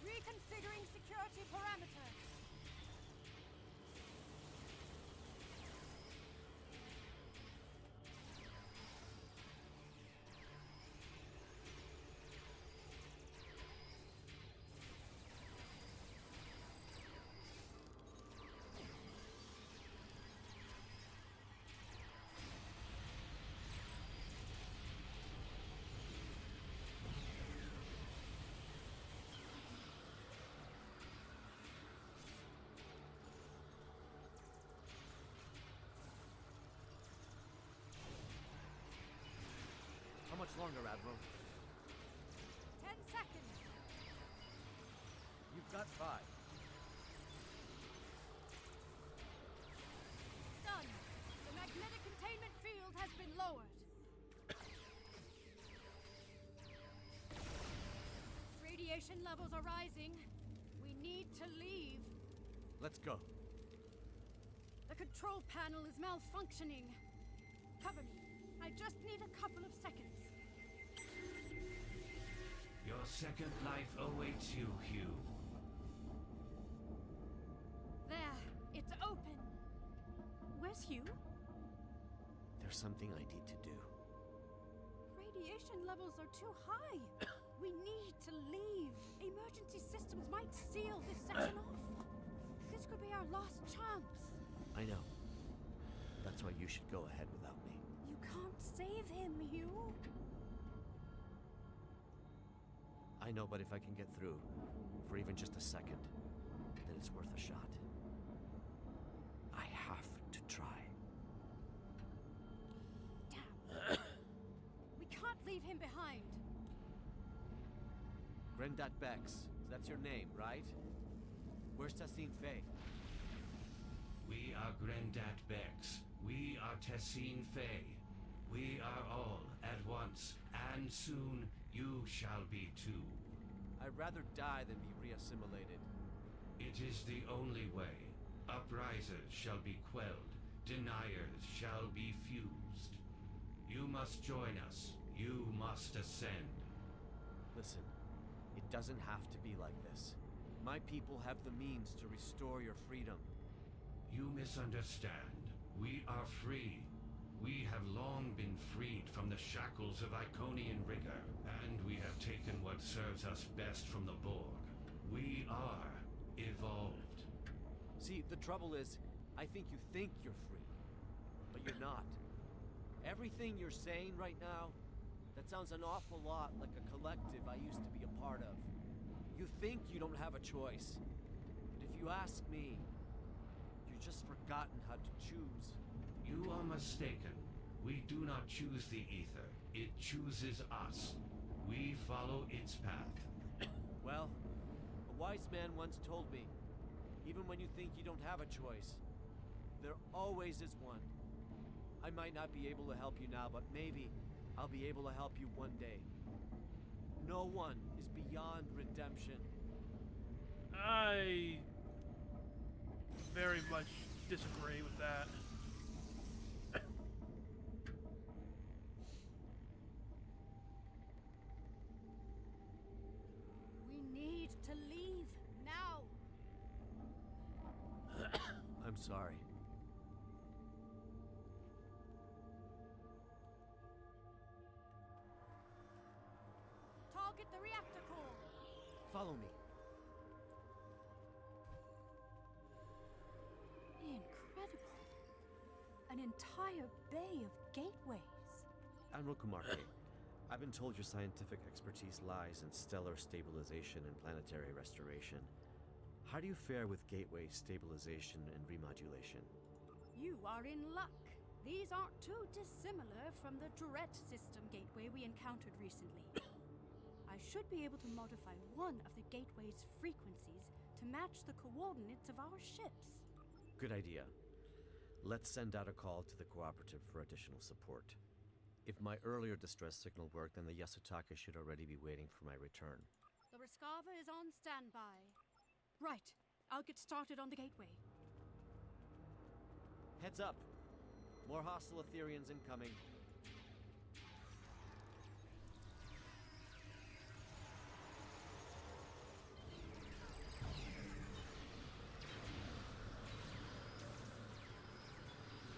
Reconfiguring security parameters. longer, Admiral? 10 seconds. You've got 5. Done. The magnetic containment field has been lowered. Radiation levels are rising. We need to leave. Let's go. The control panel is malfunctioning. Cover me. I just need a couple of seconds. Your second life awaits you, Hugh. There. It's open. Where's Hugh? There's something I need to do. Radiation levels are too high. We need to leave. Emergency systems might seal this section off. This could be our last chance. I know. That's why you should go ahead without me. You can't save him, Hugh. I know, but if I can get through, for even just a second, then it's worth a shot. I have to try. Damn. We can't leave him behind. Grendat Bex. That's your name, right? Where's Tassine Faye? We are Grendat Bex. We are Tessine Faye. We are all at once, and soon you shall be too. I'd rather die than be reassimilated. It is the only way. Uprisers shall be quelled. Deniers shall be fused. You must join us. You must ascend. Listen, it doesn't have to be like this. My people have the means to restore your freedom. You misunderstand. We are free. We have long been freed from the shackles of Iconian rigor, and we have taken what serves us best from the Borg. We are evolved. See, the trouble is, I think you're free, but you're not. Everything you're saying right now, that sounds an awful lot like a collective I used to be a part of. You think you don't have a choice, but if you ask me, you've just forgotten how to choose. You are mistaken. We do not choose the ether. It chooses us. We follow its path. Well, a wise man once told me, even when you think you don't have a choice, there always is one. I might not be able to help you now, but maybe I'll be able to help you one day. No one is beyond redemption. I very much disagree with that. We need to leave now. I'm sorry. Target the reactor core. Follow me. Incredible. An entire bay of gateways. Admiral Kumarke, I've been told your scientific expertise lies in stellar stabilization and planetary restoration. How do you fare with gateway stabilization and remodulation? You are in luck. These aren't too dissimilar from the Duret system gateway we encountered recently. I should be able to modify one of the gateway's frequencies to match the coordinates of our ships. Good idea. Let's send out a call to the cooperative for additional support. If my earlier distress signal worked, then the Yasutaka should already be waiting for my return. The Rescava is on standby. Right. I'll get started on the gateway. Heads up. More hostile Etherians incoming.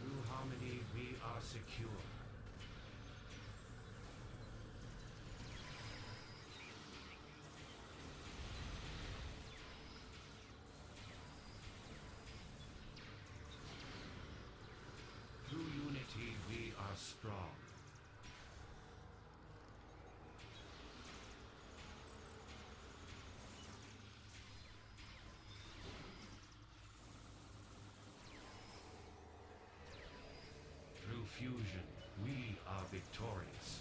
Through harmony, we are secure. Through unity, we are strong. Through fusion, we are victorious.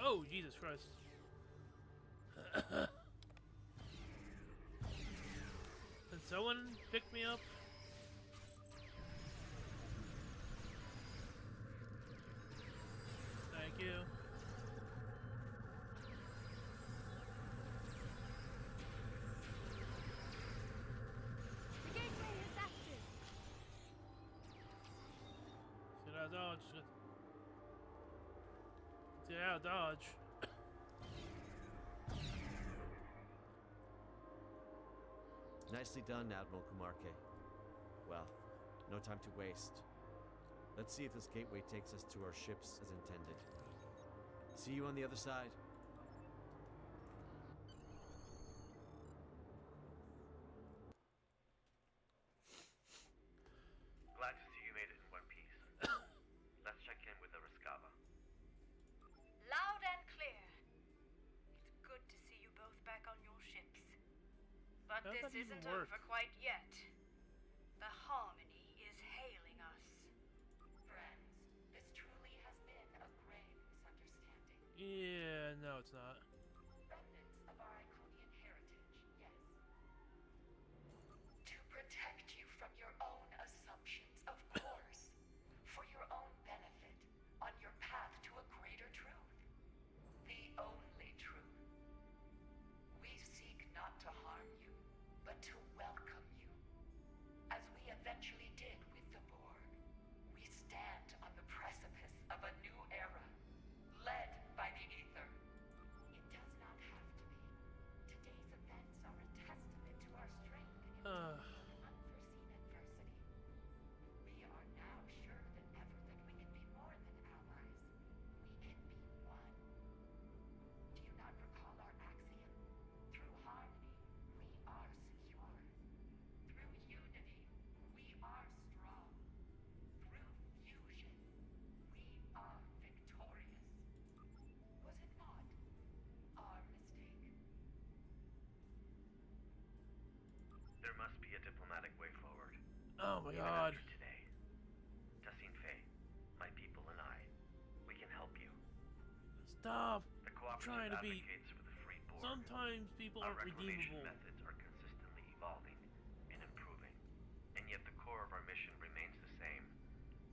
Oh, Jesus Christ. Can someone pick me up? Thank you. The gateway is active. Get out of dodge. Get out of dodge. Nicely done, Admiral Kumarke. Well, no time to waste. Let's see if this gateway takes us to our ships as intended. See you on the other side. Glad to see you made it in one piece. Let's check in with the Rescava. Loud and clear. It's good to see you both back on your ships. But How'd this that even isn't work? over quite yet. The Harmony is hailing us. Friends, this truly has been a grave misunderstanding. Yeah, no, it's not. Remnants of our Iconian heritage, yes. To protect you from your own assumptions, of course. For your own benefit, on your path to a greater truth. The only truth. We seek not to harm you, but to welcome you. As we eventually did with the Borg, we stand on the precipice of a new era, led by the Ether. It does not have to be. Today's events are a testament to our strength in unforeseen adversity. We are now sure than ever that we can be more than allies. We can be one. Do you not recall our axiom? Through harmony, we are secure. Through unity, we are strong. Through fusion, we are victorious. Was it not our mistake? There must be a diplomatic way forward. Oh my Even god. after today. Tassine Faye, my people and I, we can help you. Stop The cooperative trying to be. advocates for the free Borg. Sometimes people Our aren't reclamation redeemable. methods are consistently evolving and improving, and yet the core of our mission remains the same.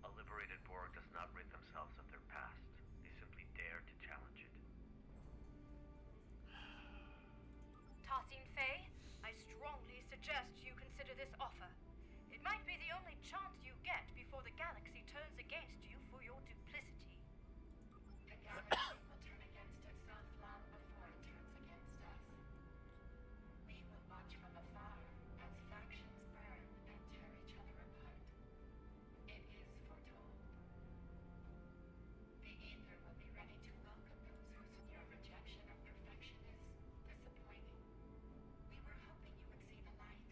A liberated Borg does not rid themselves of their past. They simply dare to challenge it. Tassine Faye, I strongly suggest you consider this offer. It might be the only chance you get before the galaxy turns against you for your duplicity. The galaxy will turn against itself long before it turns against us. We will watch from afar as factions burn and tear each other apart. It is foretold. The Ether will be ready to welcome those whose your rejection of perfection is disappointing. We were hoping you would see the light,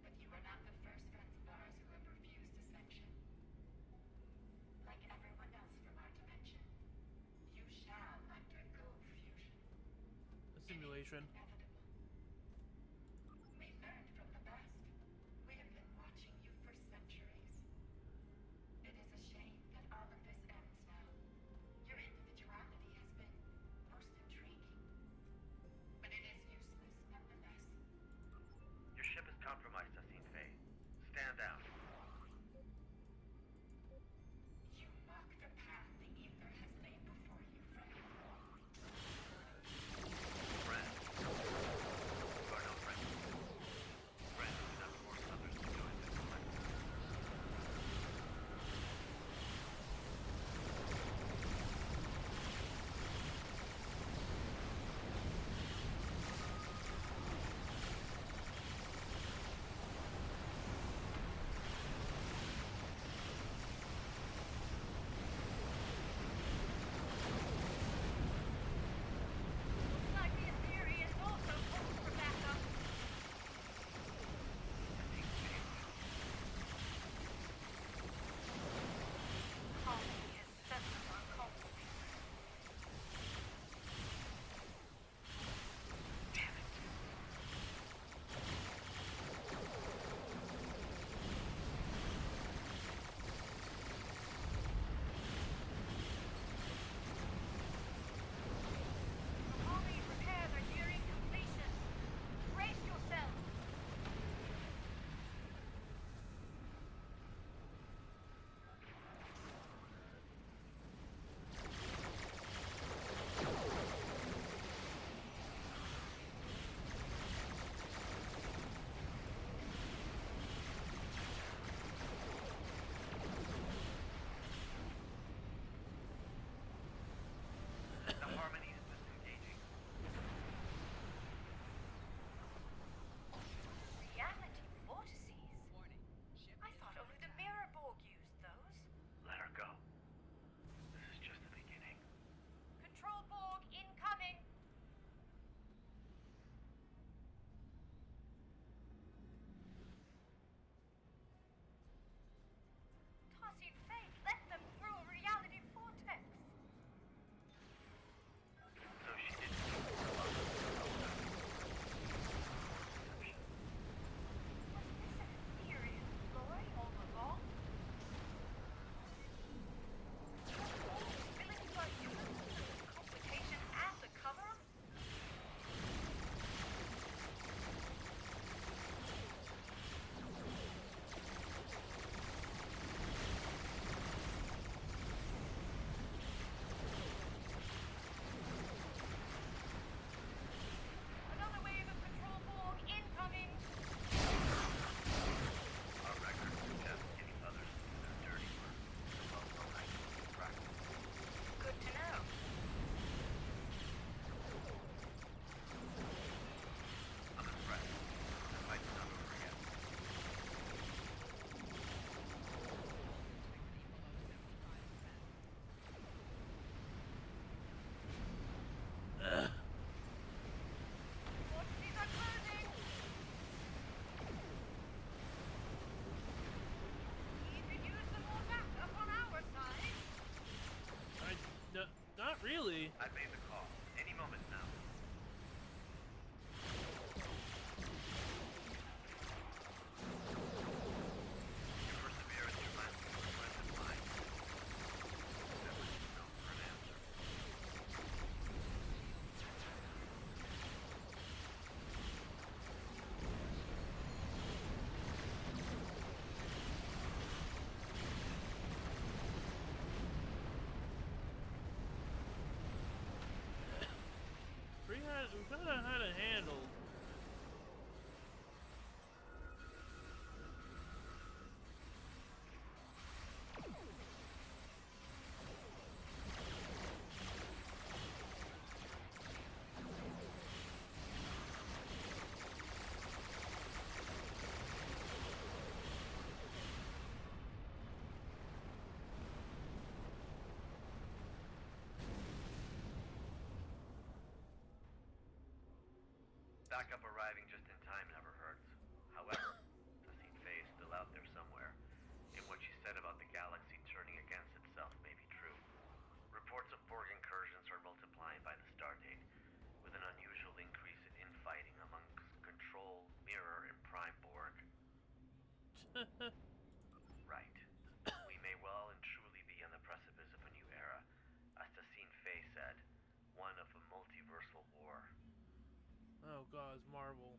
but you are not the first friends of ours who have refused ascension. Like everyone else from our dimension, you shall undergo fusion. A simulation. Inevitable. We learned from the best. We have been watching you for centuries. It is a shame that all of this ends now. Your individuality has been most intriguing. But it is useless nonetheless. Your ship is compromised, Tassine Faye. Stand down. You walk the path the Ether has laid before you, friend. Friend, backup arriving just in time never hurts. However, Sassine Faye is still out there somewhere, and what she said about the galaxy turning against itself may be true. Reports of Borg incursions are multiplying by the stardate, with an unusual increase in infighting among Control, Mirror, and Prime Borg. Right. We may well and truly be on the precipice of a new era, as Sassine Faye said, one of a multiversal war. Oh god, it's Marvel.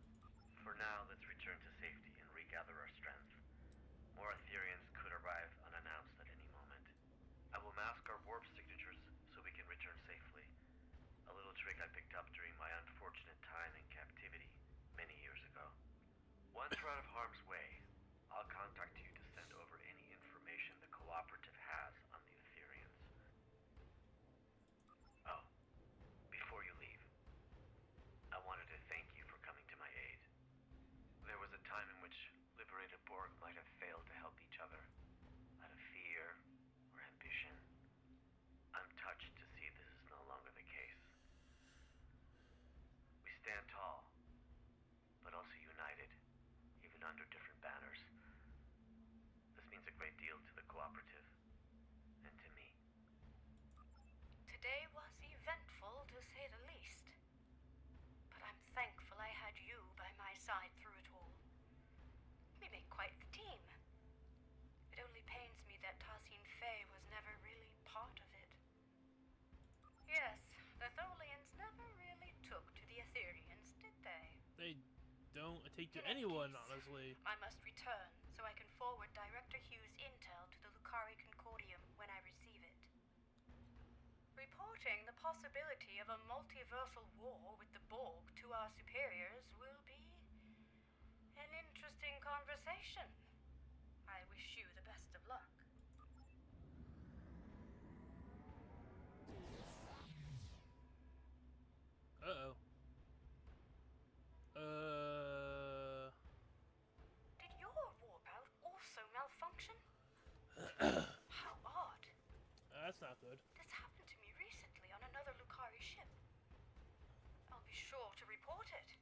For now, let's return to safety and regather our strength. More Ethereans could arrive unannounced at any moment. I will mask our warp signatures so we can return safely. A little trick I picked up during my unfortunate time in captivity many years ago. Once we're out of harm's way, I'll contact you to send over any information the Cooperative has on the Ethereans. Oh, before you leave, I wanted to thank you for coming to my aid. There was a time in which liberated Borg might have failed to help each other, out of fear or ambition. I'm touched to see this is no longer the case. We stand tall, but also united, even under different banners. This means a great deal to the Cooperative, and to me. Today was eventful, to say the least. But I'm thankful I had you by my side through it all. We make quite the team. It only pains me that Tassine Faye was never really part of it. Yes, the Tholians never really took to the Ethereans, did they? They don't take to In any anyone, case, honestly. I must return so I can forward Director Hughes' intel to the Lucari Concordium when I receive it. Reporting the possibility of a multiversal war with the Borg to our superiors will be an interesting conversation. I wish you the best of luck. Uh-oh. Did your warp out also malfunction? How odd. That's not good. This happened to me recently on another Lucari ship. I'll be sure to report it.